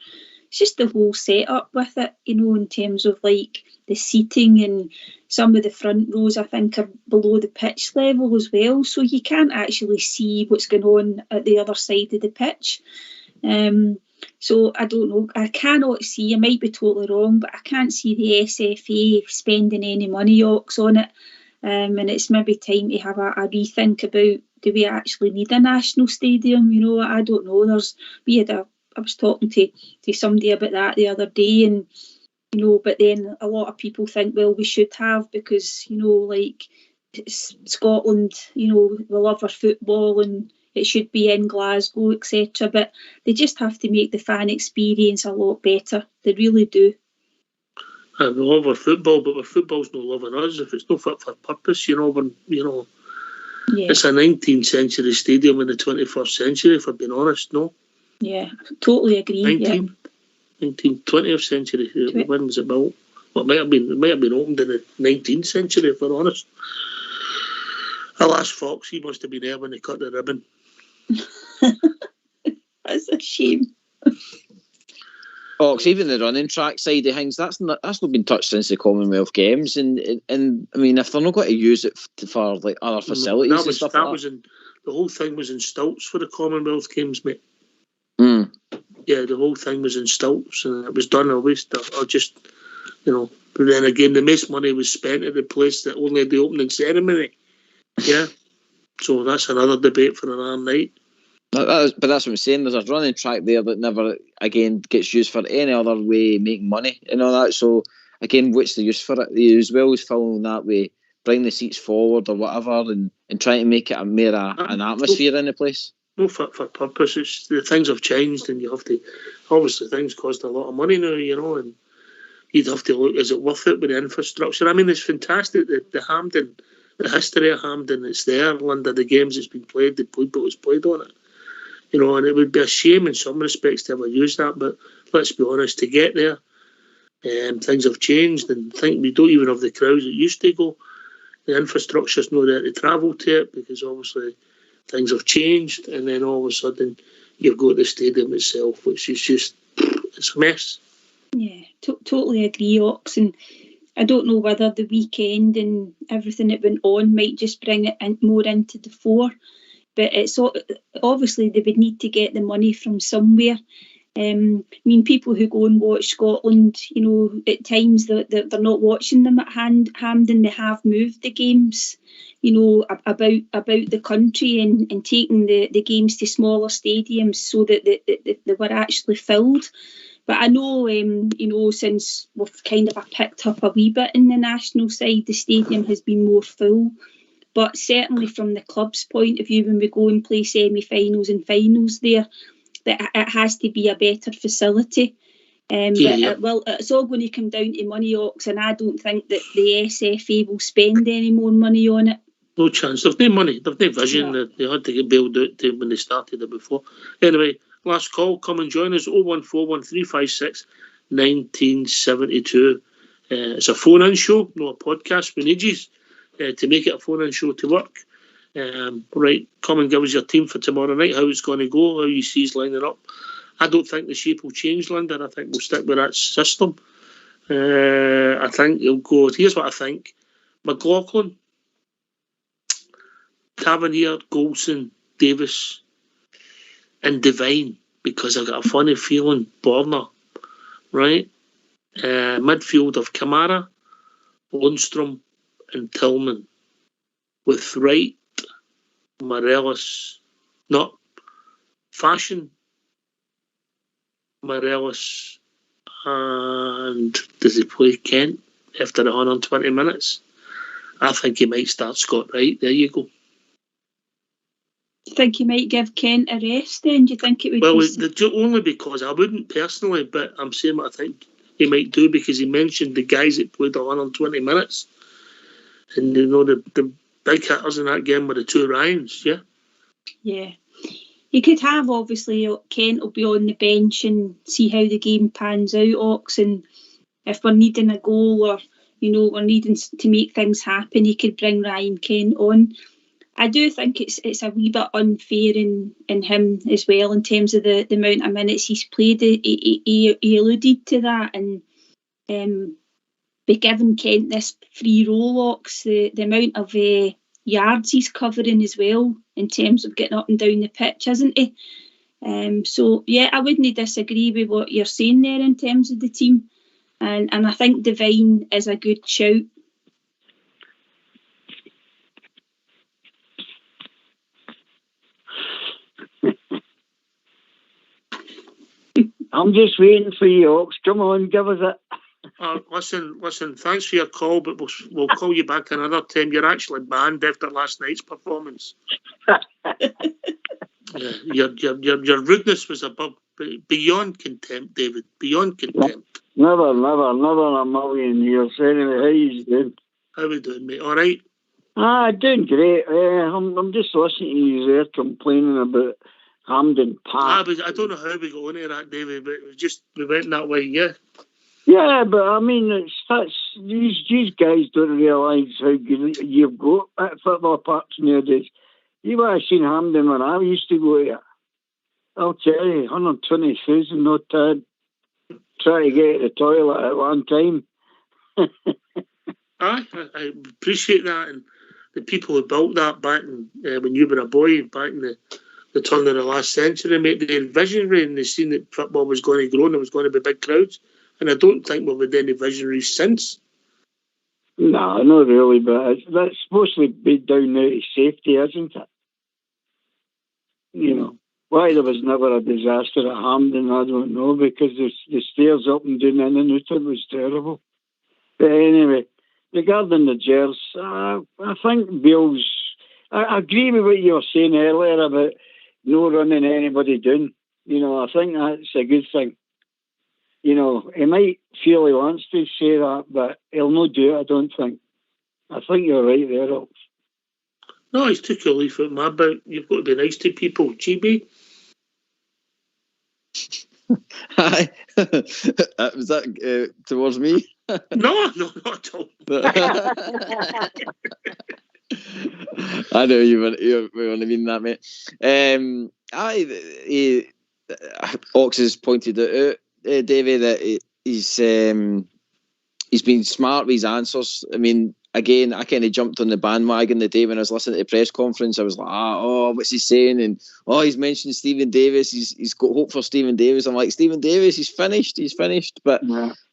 It's just the whole setup with it, in terms of like the seating, and some of the front rows I think are below the pitch level as well, so you can't actually see what's going on at the other side of the pitch. So I don't know, I cannot see, I might be totally wrong, but I can't see the SFA spending any money, Ox, on it. And it's maybe time to have a rethink about, do we actually need a national stadium? I don't know. I was talking to somebody about that the other day, and but then a lot of people think, well, we should have, because like Scotland, we love our football and it should be in Glasgow, etc. But they just have to make the fan experience a lot better. They really do. We love our football, but our football's not loving us if it's not fit for purpose. It's a 19th century stadium in the 21st century, if I'm being honest. No. Yeah, totally agree. 20th century. When was it built? Well, it might have been opened in the 19th century, if I'm honest. Alas, Fox, he must have been there when they cut the ribbon. That's a shame. Even the running track side of things, that's not been touched since the Commonwealth Games, and I mean, if they're not going to use it for like other facilities and stuff the whole thing was in stilts for the Commonwealth Games, mate. Yeah, the whole thing was in stilts, and it was done a waste or just, But then again, the most money was spent at the place that only had the opening ceremony. Yeah, so that's another debate for another night. But that's what I'm saying. There's a running track there that never again gets used for any other way of making money and all that. So again, what's the use for it? As well as filling that way, bring the seats forward or whatever, and trying to make it an atmosphere in the place. No fit for purpose. It's the things have changed, and you have to. Obviously, things cost a lot of money now, and you'd have to look: is it worth it with the infrastructure? I mean, it's fantastic that the Hampden, the history of Hampden, it's there. Linda, the games that's been played, the people that's played on it. And it would be a shame in some respects to ever use that. But let's be honest, to get there, things have changed, and I think we don't even have the crowds that used to go. The infrastructure's not there to travel to it, because obviously things have changed, and then all of a sudden you've got the stadium itself, which is just, it's a mess. Yeah, totally agree, Ox. And I don't know whether the weekend and everything that went on might just bring it more into the fore. but it's obviously they would need to get the money from somewhere. People who go and watch Scotland, at times they're not watching them at Hampden. They have moved the games, about the country and taking the games to smaller stadiums so that they were actually filled. But I know, since we've kind of picked up a wee bit in the national side, the stadium has been more full. But certainly from the club's point of view, when we go and play semi-finals and finals there, that it has to be a better facility. It's all going to come down to money, Ox, and I don't think that the SFA will spend any more money on it. No chance. They've no money. They've no vision. Yeah. They had to get bailed out when they started it before. Anyway, last call. Come and join us. 0141356 1972. It's a phone-in show, not a podcast. We need you to make it a phone-in show to work. Right, come and give us your team for tomorrow night, how it's going to go, how you see us lining up. I don't think the shape will change, Linda. I think we'll stick with that system. I think it'll go, here's what I think: McLaughlin, Tavernier, Goldson, Davis and Devine, because I've got a funny feeling Borna, right? Midfield of Kamara, Lundstrom and Tillman, with Wright, Morelos, not Fashion, Morelos, and does he play Kent after the 120 minutes? I think he might start Scott Wright. There you go. Do you think he might give Kent a rest then? Do you think it would only because I wouldn't personally, but I'm saying what I think he might do, because he mentioned the guys that played the 120 minutes. And the big hitters in that game were the two Ryans, yeah? Yeah. You could have, obviously, Kent will be on the bench and see how the game pans out, Ox, and if we're needing a goal or, we're needing to make things happen, you could bring Ryan Kent on. I do think it's a wee bit unfair in him as well, in terms of the amount of minutes he's played. He alluded to that, and by giving Kent this free roll, Ox, the amount of yards he's covering as well, in terms of getting up and down the pitch, isn't he? So yeah, I wouldn't disagree with what you're saying there in terms of the team, and I think Devine is a good shout. I'm just waiting for you, Ox. Come on, give us it. Listen, thanks for your call, but we'll call you back another time. You're actually banned after last night's performance. Your rudeness was beyond contempt, David. Beyond contempt. Never in a million years. Anyway, how you doing? How we doing, mate? All right? Doing great. I'm just listening to you there complaining about Hampden Park. I don't know how we got onto that, David, but we went that way, yeah. Yeah, but I mean, these guys don't realise how good you've got at football parks nowadays. You might have seen Hampden when I used to go there. I'll tell you, 120,000 not tired. Try to get to the toilet at one time. I appreciate that, and the people who built that back when you were a boy, back in the turn of the last century, made the visionary, and they seen that football was going to grow and there was going to be big crowds. And I don't think we've had any visionaries since. No, not really, but that's supposed to be down now to safety, isn't it? Why there was never a disaster at Hampden, I don't know, because the stairs up and down in and out, it was terrible. But anyway, regarding the Gers, I think Beale's... I agree with what you were saying earlier about no running anybody down. I think that's a good thing. He might feel he wants to say that, but he'll not do it, I don't think. I think you're right there, Ox. No, he's took a leaf out my bout. You've got to be nice to people, GB. Hi. Was that towards me? No, not at all. I know you want to mean that, mate. Ox has pointed out, Davey, that he's been smart with his answers. I mean, again, I kind of jumped on the bandwagon the day when I was listening to the press conference. I was like, what's he saying? And he's mentioned Stephen Davis. He's got hope for Stephen Davis. I'm like, Stephen Davis, he's finished. But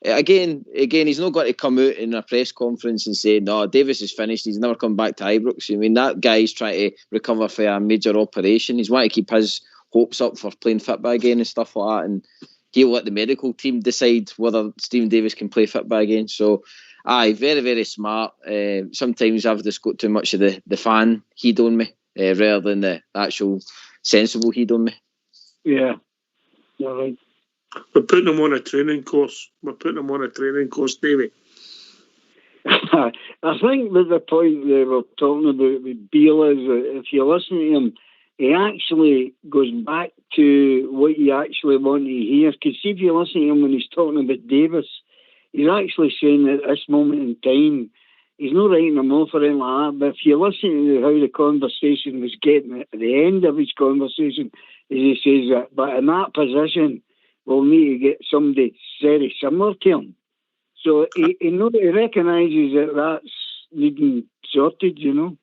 again, he's not got to come out in a press conference and say, no, Davis is finished. He's never come back to Ibrox. I mean, that guy's trying to recover for a major operation. He's wanting to keep his hopes up for playing football again and stuff like that. And he'll let the medical team decide whether Stephen Davis can play football again. So, very, very smart. Sometimes I've just got too much of the fan heed on me rather than the actual sensible heed on me. Yeah, you're right. We're putting him on a training course. David. I think that the point they were talking about with Beale is that if you listen to him, he actually goes back to what you actually want to hear. Because if you listen to him when he's talking about Davis, he's actually saying at this moment in time, he's not writing them off or anything like that. But if you listen to how the conversation was getting at the end of his conversation, as he says that, but in that position, we'll need to get somebody very similar to him. So he recognises that that's needing sorted, you know.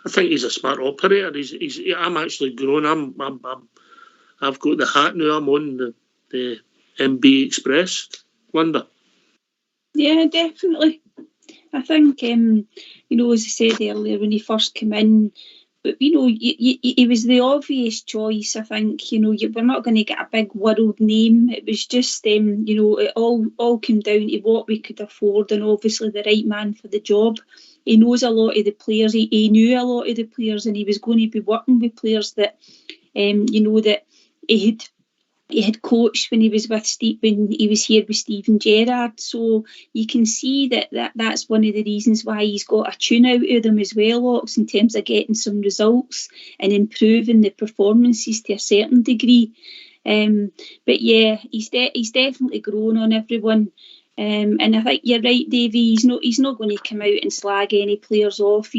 I think he's a smart operator. I'm actually grown. I've got the hat now. I'm on the MB Express, Linda. Yeah, definitely. I think, as I said earlier, when he first came in, but he was the obvious choice. I think we're not going to get a big world name. It was just it all came down to what we could afford, and obviously the right man for the job. He knows a lot of the players. He knew a lot of the players, and he was going to be working with players that that he had coached when he was here with Steven Gerrard. So you can see that's one of the reasons why he's got a tune out of them as well, Ox, in terms of getting some results and improving the performances to a certain degree. But yeah, he's definitely grown on everyone. And I think you're right, Davey. He's not going to come out and slag any players off.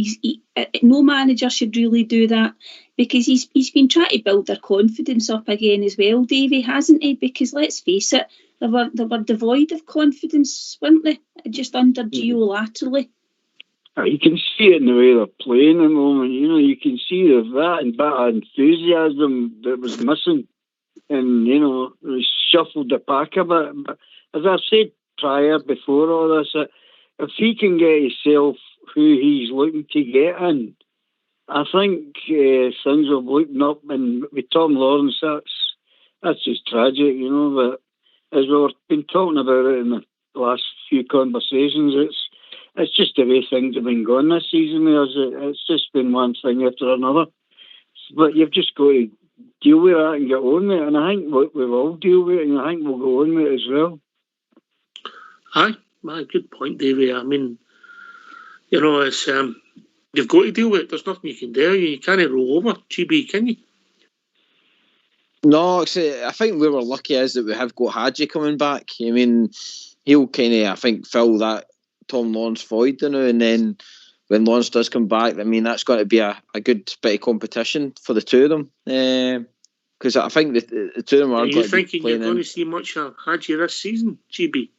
No manager should really do that, because he's been trying to build their confidence up again as well, Davey, hasn't he? Because let's face it, they were devoid of confidence, weren't they? Just under Gio laterally. You can see it in the way they're playing at the moment. You can see that and bit of enthusiasm that was missing, and they shuffled the pack a bit. But as I've said prior, before all this, if he can get himself who he's looking to get in, I think things will open up. And with Tom Lawrence, that's just tragic, But as we've been talking about it in the last few conversations, it's just the way things have been going this season. It's just been one thing after another. But you've just got to deal with that and get on with it. And I think we'll all deal with it, and I think we'll go on with it as well. Aye, good point, Davey. I mean, it's you've got to deal with it. There's nothing you can do. You can't roll over, GB, can you? No, I think we were lucky is that we have got Hagi coming back. I mean, he'll kind of, I think, fill that Tom Lawrence void, and then when Lawrence does come back, I mean, that's going to be a good bit of competition for the two of them. Because I think the two of them are going to be playing. Are you thinking you're going to see much of Hagi this season, GB?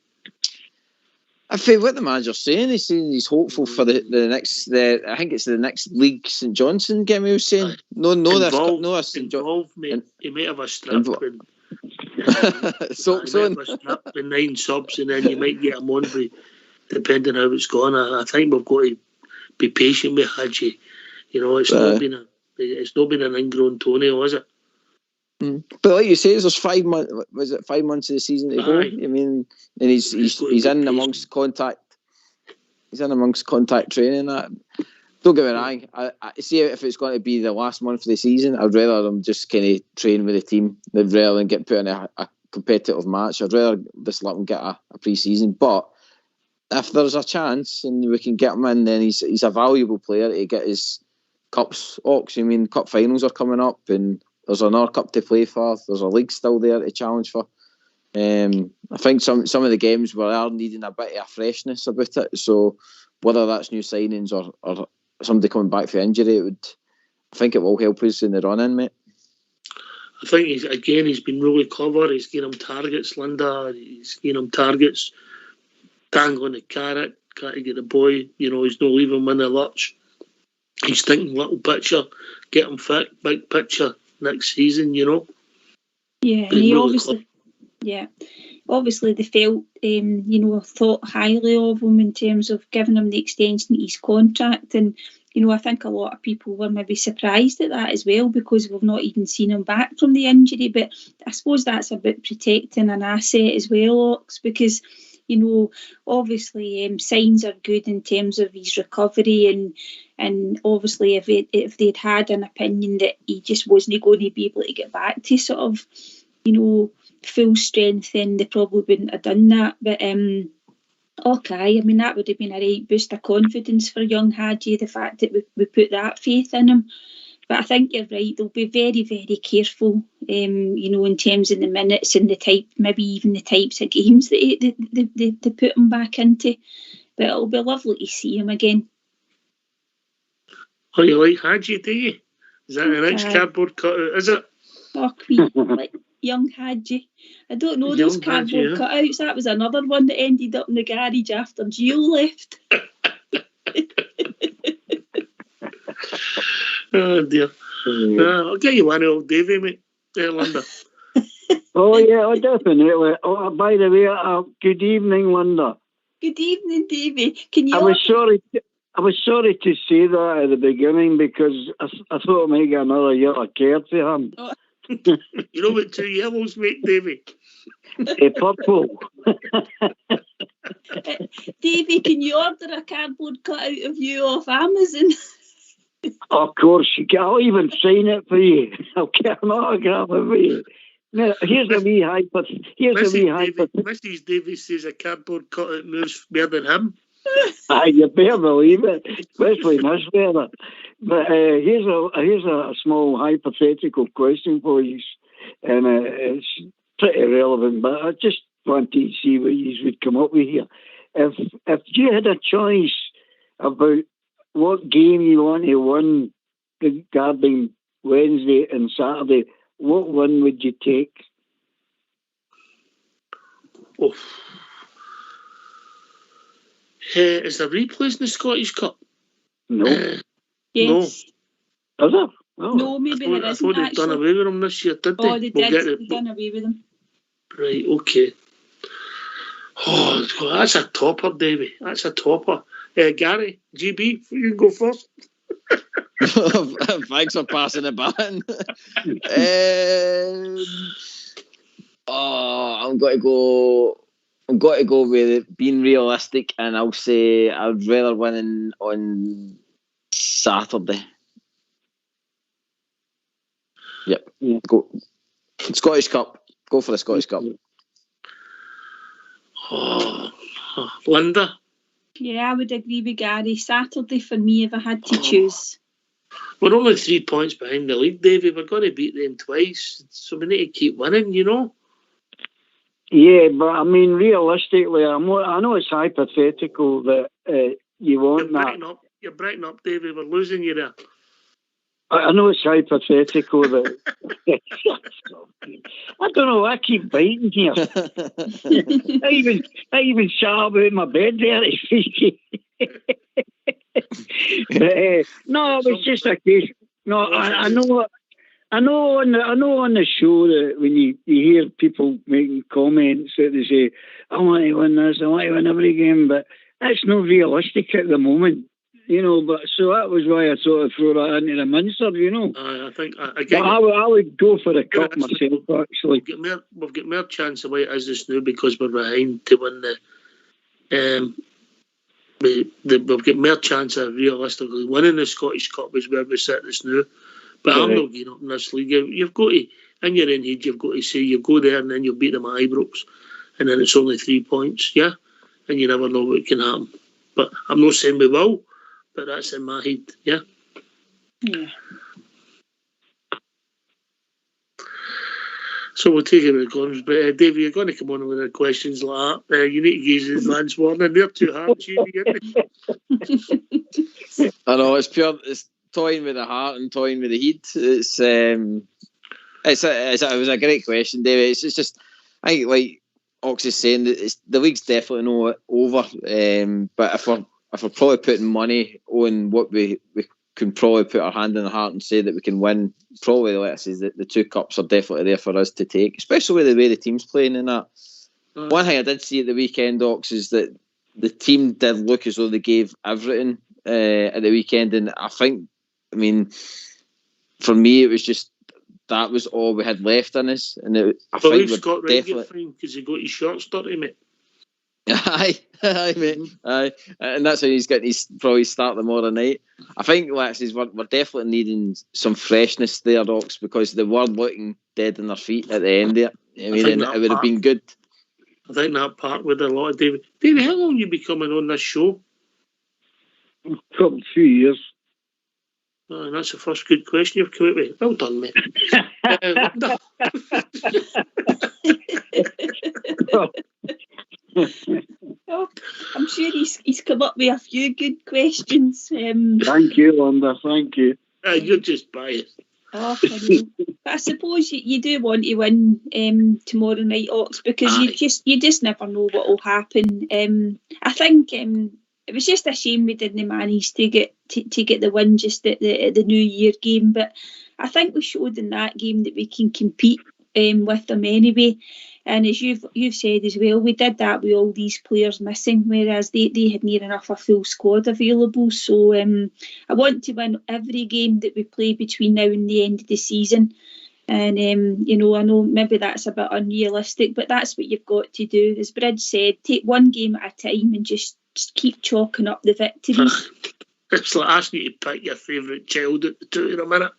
I think what the manager's saying, he's hopeful for the next. I think it's the next league. St Johnstone game. He was saying involvement. He might have a strip with 9 subs, and then you might get him on, depending how it's going. I think we've got to be patient with Hagi. It's not been an ingrown toenail, is it? But like you say, there's 5 months. Was it 5 months of the season to go? I mean, and he's in amongst contact. He's in amongst contact training. Don't get me wrong. I see if it's going to be the last month of the season, I'd rather them just kind of train with the team rather than get put in a competitive match. I'd rather just let them get a pre-season. But if there's a chance and we can get him in, then he's a valuable player to get his cups. Ox, I mean, cup finals are coming up, and there's another cup to play for. There's a league still there to challenge for. I think some of the games we are needing a bit of a freshness about it. So whether that's new signings or somebody coming back for injury, I think it will help us in the run-in, mate. I think he's been really clever. He's getting him targets, Linda. He's getting him targets, dangling the carrot, Can't get the boy. You know, he's not leaving in the lurch. He's thinking little picture, get him fit, big picture next season, you know. Yeah, and he obviously, obviously they felt, thought highly of him in terms of giving him the extension of his contract. And, I think a lot of people were maybe surprised at that as well, because we've not even seen him back from the injury. But I suppose that's about protecting an asset as well, Ox, because, obviously signs are good in terms of his recovery, and obviously if they'd had an opinion that he just wasn't going to be able to get back to sort of, full strength, then they probably wouldn't have done that. But okay, I mean, that would have been a right boost of confidence for young Hagi, the fact that we put that faith in him. But I think you're right, they'll be very, very careful, in terms of the minutes and the type, maybe even the types of games that they put him back into. But it'll be lovely to see him again. Oh, you like Hagi, do you? Is that an nice cardboard cutout, is it? Oh, Queen, like young Hagi. I don't know those cardboard cutouts. That was another one that ended up in the garage after Beale left. Oh dear. I'll get you one, old Davy, mate. Linda. Oh yeah, definitely. Oh, by the way, good evening, Linda. Good evening, Davy. Can you? I was sorry to say that at the beginning, because I thought I might get another year of care to him. Oh. You know what 2 yellows make, Davy? Purple. Davy, can you order a cardboard cutout of you off Amazon? Of course, I'll even sign it for you. I'll get an autograph for you. Now, here's a wee hyper. Mrs. Davies says a cardboard cutout moves better than him. You better believe it, especially in this weather. But here's a small hypothetical question for you, and it's pretty relevant. But I just wanted to see what you would come up with here. If you had a choice about what game you want to win regarding Wednesday and Saturday, what one would you take? Oh. Is there replays in the Scottish Cup? No. Yes. No. Is there? Oh. No, maybe there isn't. I thought they'd done away with them this year, did they? Oh, they did. They've done away with them. Right, okay. Oh, that's a topper, Davy. That's a topper. Gary, GB, you can go first. Thanks for passing the baton. I'm going to go with it being realistic, and I'll say I'd rather win on Saturday. Yep. Yeah. Go Scottish Cup. Go for the Scottish Cup. Oh, Linda. Yeah, I would agree with Gary. Saturday for me, if I had to choose. We're only 3 points behind the league, Davy. We're going to beat them twice, so we need to keep winning, you know. Yeah, but I mean, realistically, I know it's hypothetical that you want that. You're breaking up, Davy. We're losing you there. I know it's hypothetical that. I don't know. I keep biting here. I even sat up in my bed there. But, no, it was just a case. No, I know. I know on the show that when you hear people making comments that they say, I want to win this, I want to win every game, but that's not realistic at the moment, you know. But so that was why I sort of threw that into the Munster, you know. I think I would go for the cup myself, actually. We've got more chance of it as this now because we're behind to win the. We've got more chance of realistically winning the Scottish Cup as where we sit this now. But I'm not getting up in this league. You've got to, in your own head, you've got to say you go there and then you'll beat them at Ibrox, and then it's only 3 points, yeah? And you never know what can happen. But I'm not saying we will, but that's in my head, yeah? Yeah. So we'll take it with the comes. But Dave, you're going to come on with the questions like that. You need to use his advance warning. They're too hard, I know, it's pure... It's toying with the heart and toying with the head. It was a great question, David. It's just, I think, like, Ox is saying that the league's definitely not over. But if we're probably putting money on what we can probably put our hand in the heart and say that we can win, probably let's say that the 2 cups are definitely there for us to take, especially with the way the team's playing in that. One thing I did see at the weekend, Ox, is that the team did look as though they gave everything at the weekend, and I mean, for me, it was just that was all we had left in us, and I think we're Scott definitely fine because he got his shorts dirty, mate. Aye, mate. Aye, and that's how he's getting his probably start tomorrow night. I think we're definitely needing some freshness there, Ox, because they were looking dead on their feet at the end there. I mean, and it would have been good. I think that part with a lot of David. David, how long you be coming on this show? A few years. Oh, and that's the first good question you've come out with. Well done, mate. Oh, I'm sure he's come up with a few good questions. Thank you, Linda. Thank you. You're just biased. Oh, I know. But I suppose you do want to win tomorrow night, Ox, because you just never know what will happen. I think it was just a shame we didn't manage to get the win just at the New Year game. But I think we showed in that game that we can compete with them anyway. And as you've said as well, we did that with all these players missing, whereas they had near enough a full squad available. So I want to win every game that we play between now and the end of the season. And, I know maybe that's a bit unrealistic, but that's what you've got to do. As Bridge said, take one game at a time and just keep chalking up the victories. It's like asking you to pick your favourite child at the 2 in a minute.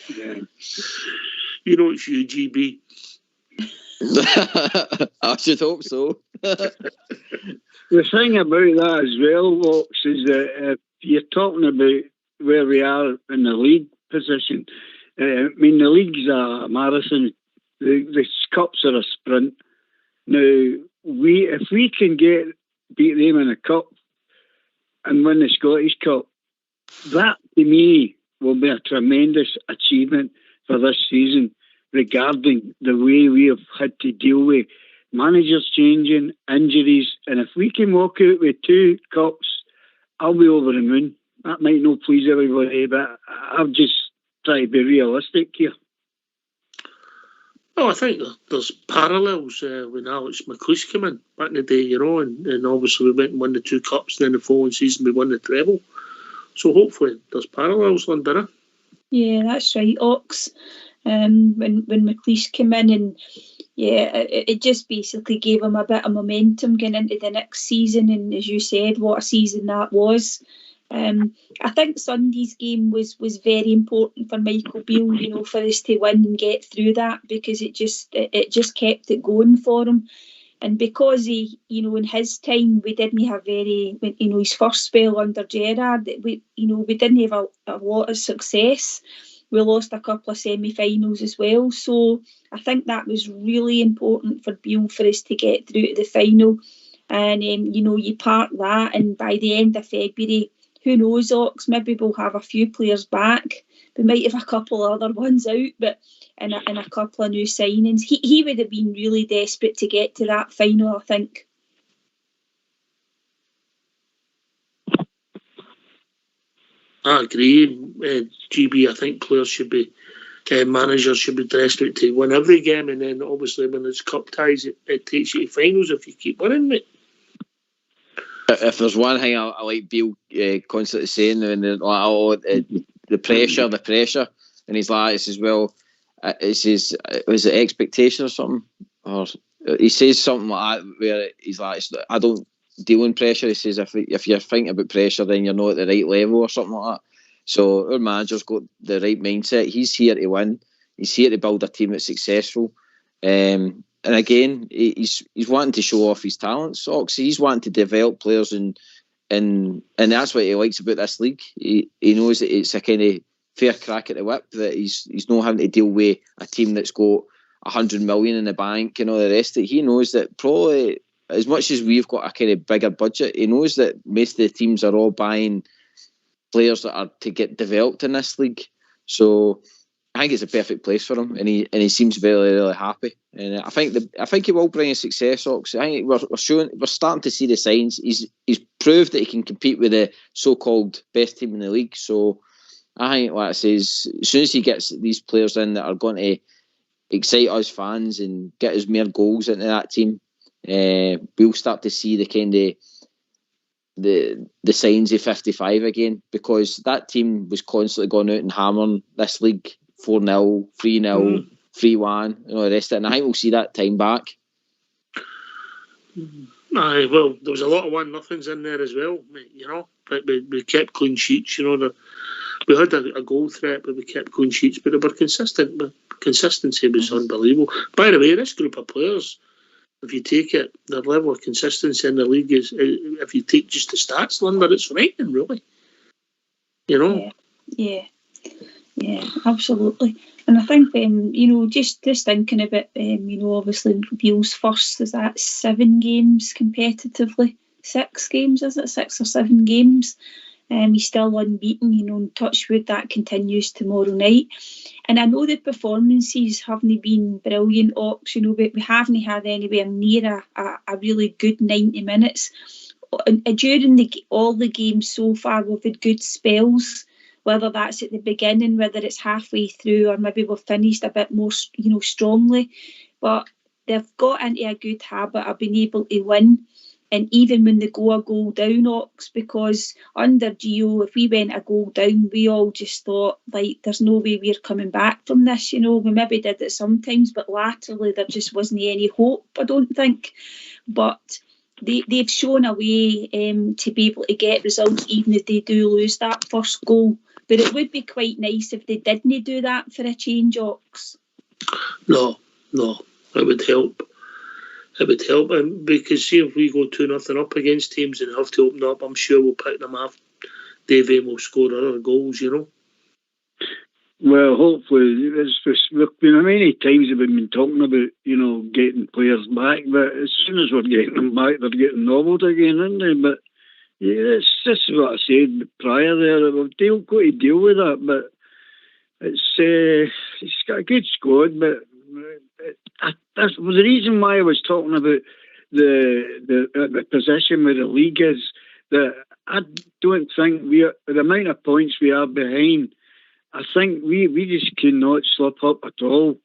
Yeah. You know it's you, GB. I should hope so. The thing about that as well, Vox, is that if you're talking about where we are in the league position, I mean, the league's a marathon, the cups are a sprint. Now, if we can beat them in a cup and win the Scottish Cup, that to me will be a tremendous achievement for this season regarding the way we have had to deal with managers changing, injuries, and if we can walk out with 2 cups, I'll be over the moon. That might not please everybody, but I'll just try to be realistic here. Well, I think there's parallels when Alex McLeish came in back in the day, and obviously we went and won the 2 cups, and then the following season we won the treble. So hopefully there's parallels, Linda. Yeah, that's right, Ox. When McLeish came in, and it just basically gave him a bit of momentum going into the next season. And as you said, what a season that was. I think Sunday's game was very important for Michael Beale, for us to win and get through that, because it just kept it going for him. And because he, in his time, we didn't have his first spell under Gerrard, we didn't have a lot of success. We lost a couple of semi-finals as well. So I think that was really important for Beale for us to get through to the final. And, you park that, and by the end of February, who knows, Ox, maybe we'll have a few players back. We might have a couple of other ones out, but and a couple of new signings. He would have been really desperate to get to that final, I think. I agree, GB. I think players managers should be desperate to win every game, and then obviously when it's cup ties, it takes you to finals if you keep winning it. If there's one thing I like Beale constantly saying, and the pressure, and he's like, it says, well, it says, was it expectation or something? Or he says something like that, where he's like, I don't deal in pressure. He says, if you're thinking about pressure, then you're not at the right level or something like that. So our manager's got the right mindset. He's here to win. He's here to build a team that's successful. And again, he's wanting to show off his talents. Oxy, he's wanting to develop players, and that's what he likes about this league. He knows that it's a kind of fair crack at the whip, that he's not having to deal with a team that's got 100 million in the bank and all the rest of it. He knows that probably, as much as we've got a kind of bigger budget, he knows that most of the teams are all buying players that are to get developed in this league. So think it's a perfect place for him, and he seems really, really happy. And I think he will bring a success. Ox. I think we're starting to see the signs. He's proved that he can compete with the so-called best team in the league. So I think, like I say, as soon as he gets these players in that are going to excite us fans and get us more goals into that team, we'll start to see the kind of the signs of 55 again, because that team was constantly going out and hammering this league 4-0, 3-0, 3-1, and all the rest of it. And I think we'll see that time back. Aye, well, there was a lot of 1-0s in there as well, you know, but we kept clean sheets, you know. We had a goal threat, but we kept clean sheets, but they were consistent. But consistency was unbelievable. By the way, this group of players, if you take it, their level of consistency in the league is, if you take just the stats, Linda, it's frightening, really. You know? Yeah, absolutely. And I think, you know, just thinking about, you know, obviously Beale's first, is that 7 games competitively? 6 games, is it? 6 or 7 games. He's still unbeaten, you know, and touch wood, that continues tomorrow night. And I know the performances haven't been brilliant, Ox, you know, but we haven't had anywhere near a really good 90 minutes. During all the games so far, we've had good spells, whether that's at the beginning, whether it's halfway through, or maybe we've finished a bit more, you know, strongly. But they've got into a good habit of being able to win. And even when they go a goal down, Ox, because under Gio, if we went a goal down, we all just thought, like, there's no way we're coming back from this, you know. We maybe did it sometimes, but latterly there just wasn't any hope, I don't think. But they've shown a way to be able to get results, even if they do lose that first goal. But it would be quite nice if they didn't do that for a change, Ox. No, it would help. It would help, because see, if we go 2-0 up against teams and have to open up, I'm sure we'll pick them off. Davey will score other goals, you know. Well, hopefully, look, how many times have we been talking about, you know, getting players back, but as soon as we're getting them back, they're getting nobbled again, aren't they? But yeah, this is what I said prior there. We've got to deal with that, but it's got a good squad, but that's the reason why I was talking about the position where the league is, that I don't think the amount of points we are behind, I think we just cannot slip up at all,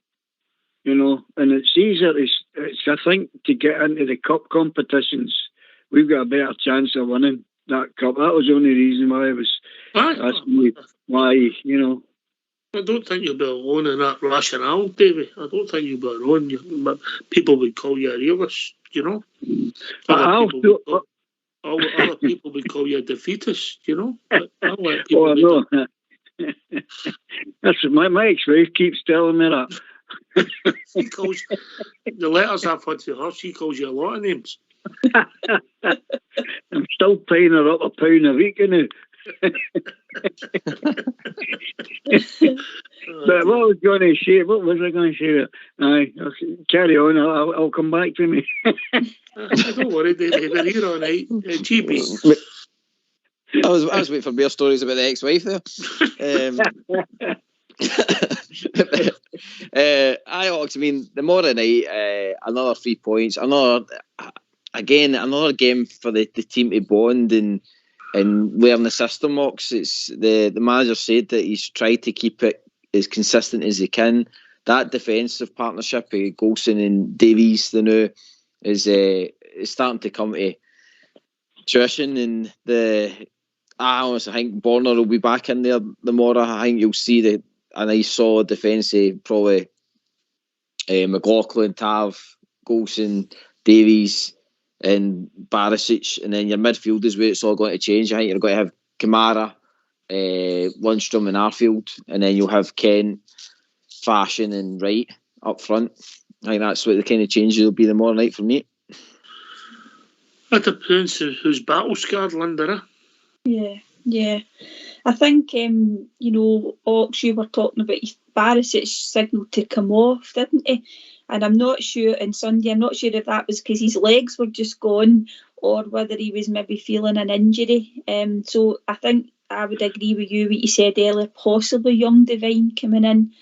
you know. And it's easier, I think, to get into the cup competitions, we've got a better chance of winning that cup. That was the only reason why I was asking why, you know. I don't think you'll be alone in that rationale, Davey. I don't think you'll be alone. People would call you a realist, you know. Other people would call you a defeatist, you know. But I'll let people That's my ex-wife keeps telling me that. She calls the letters I've had to her. She calls you a lot of names. I'm still paying her up £1 a week, you know. But what was I going to say? Carry on. I'll come back to me. Don't worry, David. We're here all night. GB. I was waiting for more stories about the ex-wife there. I mean, tomorrow night, another 3 points, another game for the team to bond and learn the system. Ox, it's the manager said that he's tried to keep it as consistent as he can. That defensive partnership of Golson and Davies, the new, is starting to come to fruition, and I honestly think Borner will be back in there tomorrow. I think you'll see a nice solid defence, probably McLaughlin, Tav, Golson, Davies and Barisic, and then your midfield is where it's all going to change. I think you're going to have Kamara, Lundstrom and Arfield, and then you'll have Kent, Fashion and Wright up front. I think that's what the kind of changes will be tomorrow night for me. That depends who's battle scarred, Linda. Yeah. I think, you know, Ox, you were talking about Barisic's signal to come off, didn't he? And I'm not sure, on Sunday, I'm not sure if that was because his legs were just gone or whether he was maybe feeling an injury. So I think I would agree with you what you said earlier, possibly young Devine coming in.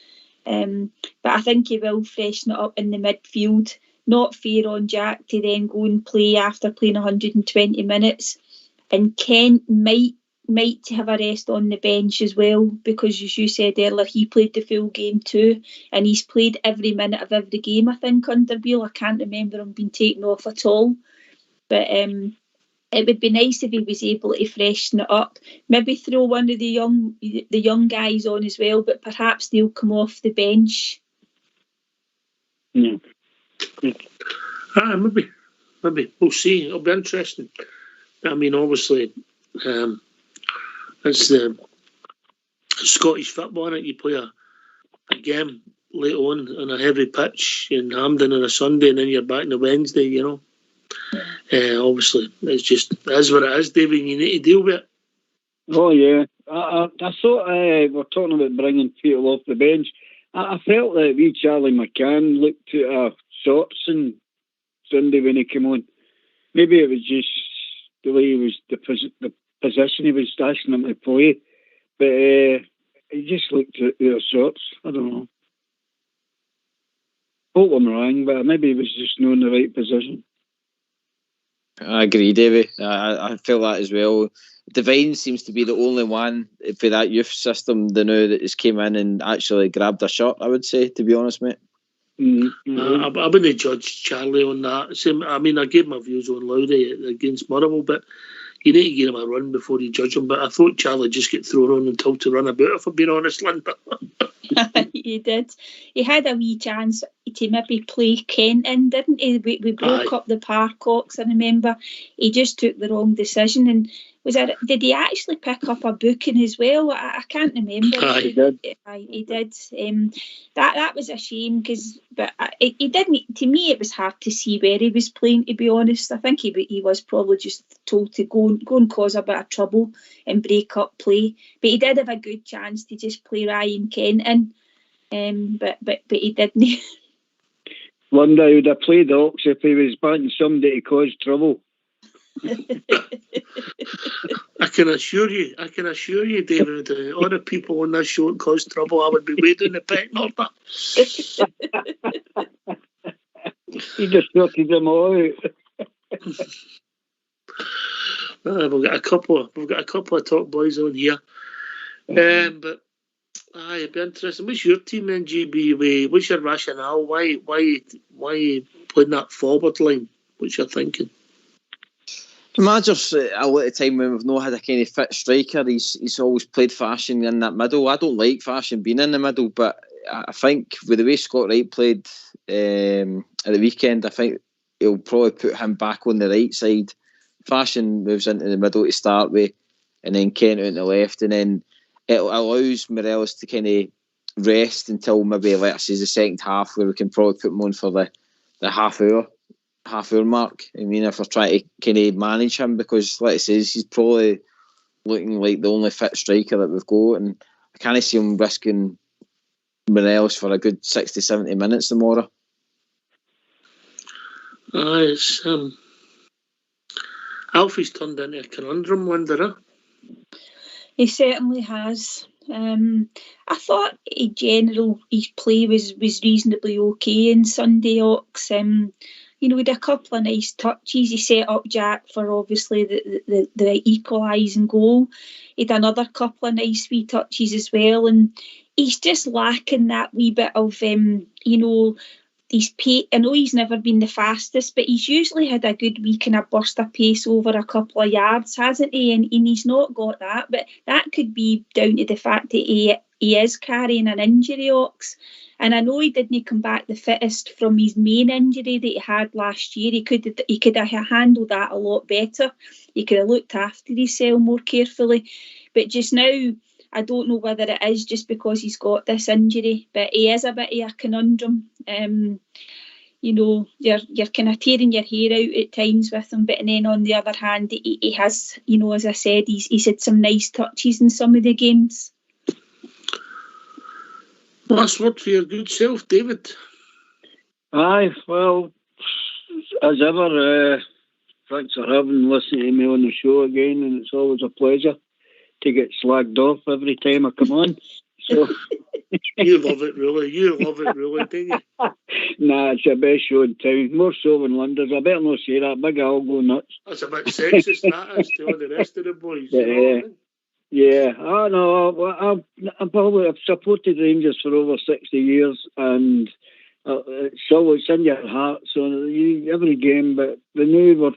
But I think he will freshen it up in the midfield. Not fair on Jack to then go and play after playing 120 minutes. And Kent might have a rest on the bench as well, because as you said earlier, he played the full game too, and he's played every minute of every game, I think, under Beale. I can't remember him being taken off at all. But it would be nice if he was able to freshen it up. Maybe throw one of the young guys on as well, but perhaps they'll come off the bench. Yeah. Maybe. We'll see. It'll be interesting. I mean, obviously, it's the Scottish football, innit? You play a game late on a heavy pitch in Hampden on a Sunday, and then you're back on a Wednesday, you know. Obviously, it is what it is, David, and you need to deal with it. Oh, yeah. I thought we're talking about bringing people off the bench. I felt that wee Charlie McCann looked at sorts on Sunday when he came on. Maybe it was just the way he was, the position he was asking him to play. But he just looked at sorts. I don't know. Hope I'm wrong, but maybe he was just not in the right position. I agree, Davey. I feel that as well. Devine seems to be the only one for that youth system they know that has came in and actually grabbed a shot, I would say, to be honest, mate. I wouldn't judge Charlie on that. I mean, I gave my views on Lowry against Motherwell, but you need to give him a run before you judge him. But I thought Charlie just get thrown on and told to run about, if I'm being honest, Linda. He did. He had a wee chance to maybe play Kent in, didn't he? We broke up the Parkocks, I remember. He just took the wrong decision. And did he actually pick up a booking as well? I can't remember. He did. He did. That was a shame, but he didn't. To me, it was hard to see where he was playing, to be honest. I think he was probably just told to go and cause a bit of trouble and break up play. But he did have a good chance to just play Ryan Kent in, but he didn't. Linda would have played Ox if he was backing somebody to cause trouble. I can assure you, David, all the people on this show that cause trouble, I would be way down the pecking order. He just sorted them all out. We've got a couple of top boys on here, but it'd be interesting. What's your team in GB? What's your rationale? Why playing that forward line? What's your thinking? Managers, a lot of time when we've not had a kind of fit striker, he's always played Fashion in that middle. I don't like Fashion being in the middle, but I think with the way Scott Wright played at the weekend, I think he'll probably put him back on the right side. Fashion moves into the middle to start with, and then Kent out on the left, and then it allows Morelos to kind of rest until maybe, let's say, the second half, where we can probably put him on for the half hour mark. I mean, if we're trying to kind of manage him, because like I says, he's probably looking like the only fit striker that we've got, and I can't see him risking Morelos for a good 60-70 minutes tomorrow. It's Alfie's turned into a conundrum, Linda. He certainly has. I thought in general his play was reasonably okay in Sunday, Ox. We had a couple of nice touches. He set up Jack for obviously the equalising goal. He had another couple of nice wee touches as well, and he's just lacking that wee bit of I know he's never been the fastest, but he's usually had a good wee kind of burst of pace over a couple of yards, hasn't he? And he's not got that, but that could be down to the fact that he is carrying an injury, Ox. And I know he didn't come back the fittest from his main injury that he had last year. He could have handled that a lot better. He could have looked after himself more carefully. But just now, I don't know whether it is just because he's got this injury, but he is a bit of a conundrum. You're kind of tearing your hair out at times with him, but then on the other hand, he has, as I said, he's had some nice touches in some of the games. Last word for your good self, David. Aye, well, as ever, thanks for listening to me on the show again, and it's always a pleasure to get slagged off every time I come on. So You love it, really. You love it, really, don't you? nah, it's the best show in town. More so than London's. I better not say that. Big Al go nuts. That's a bit sexist, that is, to all the rest of the boys. You know what I mean? Yeah, I know. I've supported Rangers for over 60 years, and so it's in your heart. So every game, but we knew we're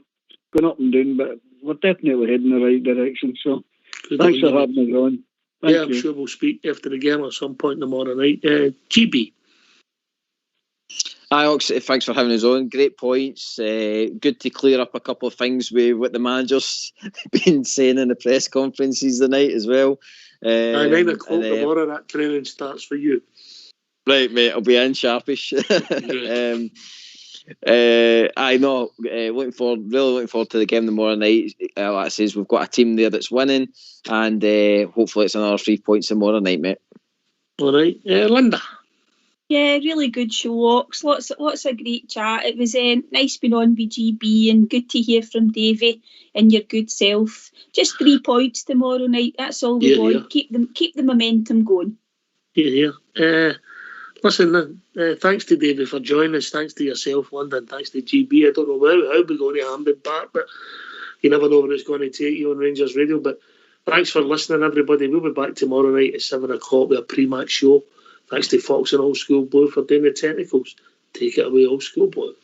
going up and down, but we're definitely heading in the right direction. So thanks for having us on. I'm sure we'll speak after the game at some point tomorrow night. GB. Hi, Ox, thanks for having us on. Great points. Good to clear up a couple of things with what the manager's been saying in the press conferences tonight as well. 9 o'clock tomorrow, that training starts for you. Right, mate, I'll be in sharpish. I know. Really looking forward to the game tomorrow night. Like I says, we've got a team there that's winning, and hopefully it's another 3 points tomorrow night, mate. All right, Linda. Yeah, really good show, Ox. Lots of great chat. It was nice being on with GB, and good to hear from Davey and your good self. Just 3 points tomorrow night. That's all we want. Yeah. Keep the momentum going. Yeah. Listen, thanks to Davey for joining us. Thanks to yourself, Linda, and thanks to GB. I don't know how we're going to Hampden Park, but you never know where it's going to take you on Rangers Radio. But thanks for listening, everybody. We'll be back tomorrow night at 7 o'clock with a pre-match show. Thanks to Fox and Old School Blue for doing the technicals. Take it away, Old School Blue.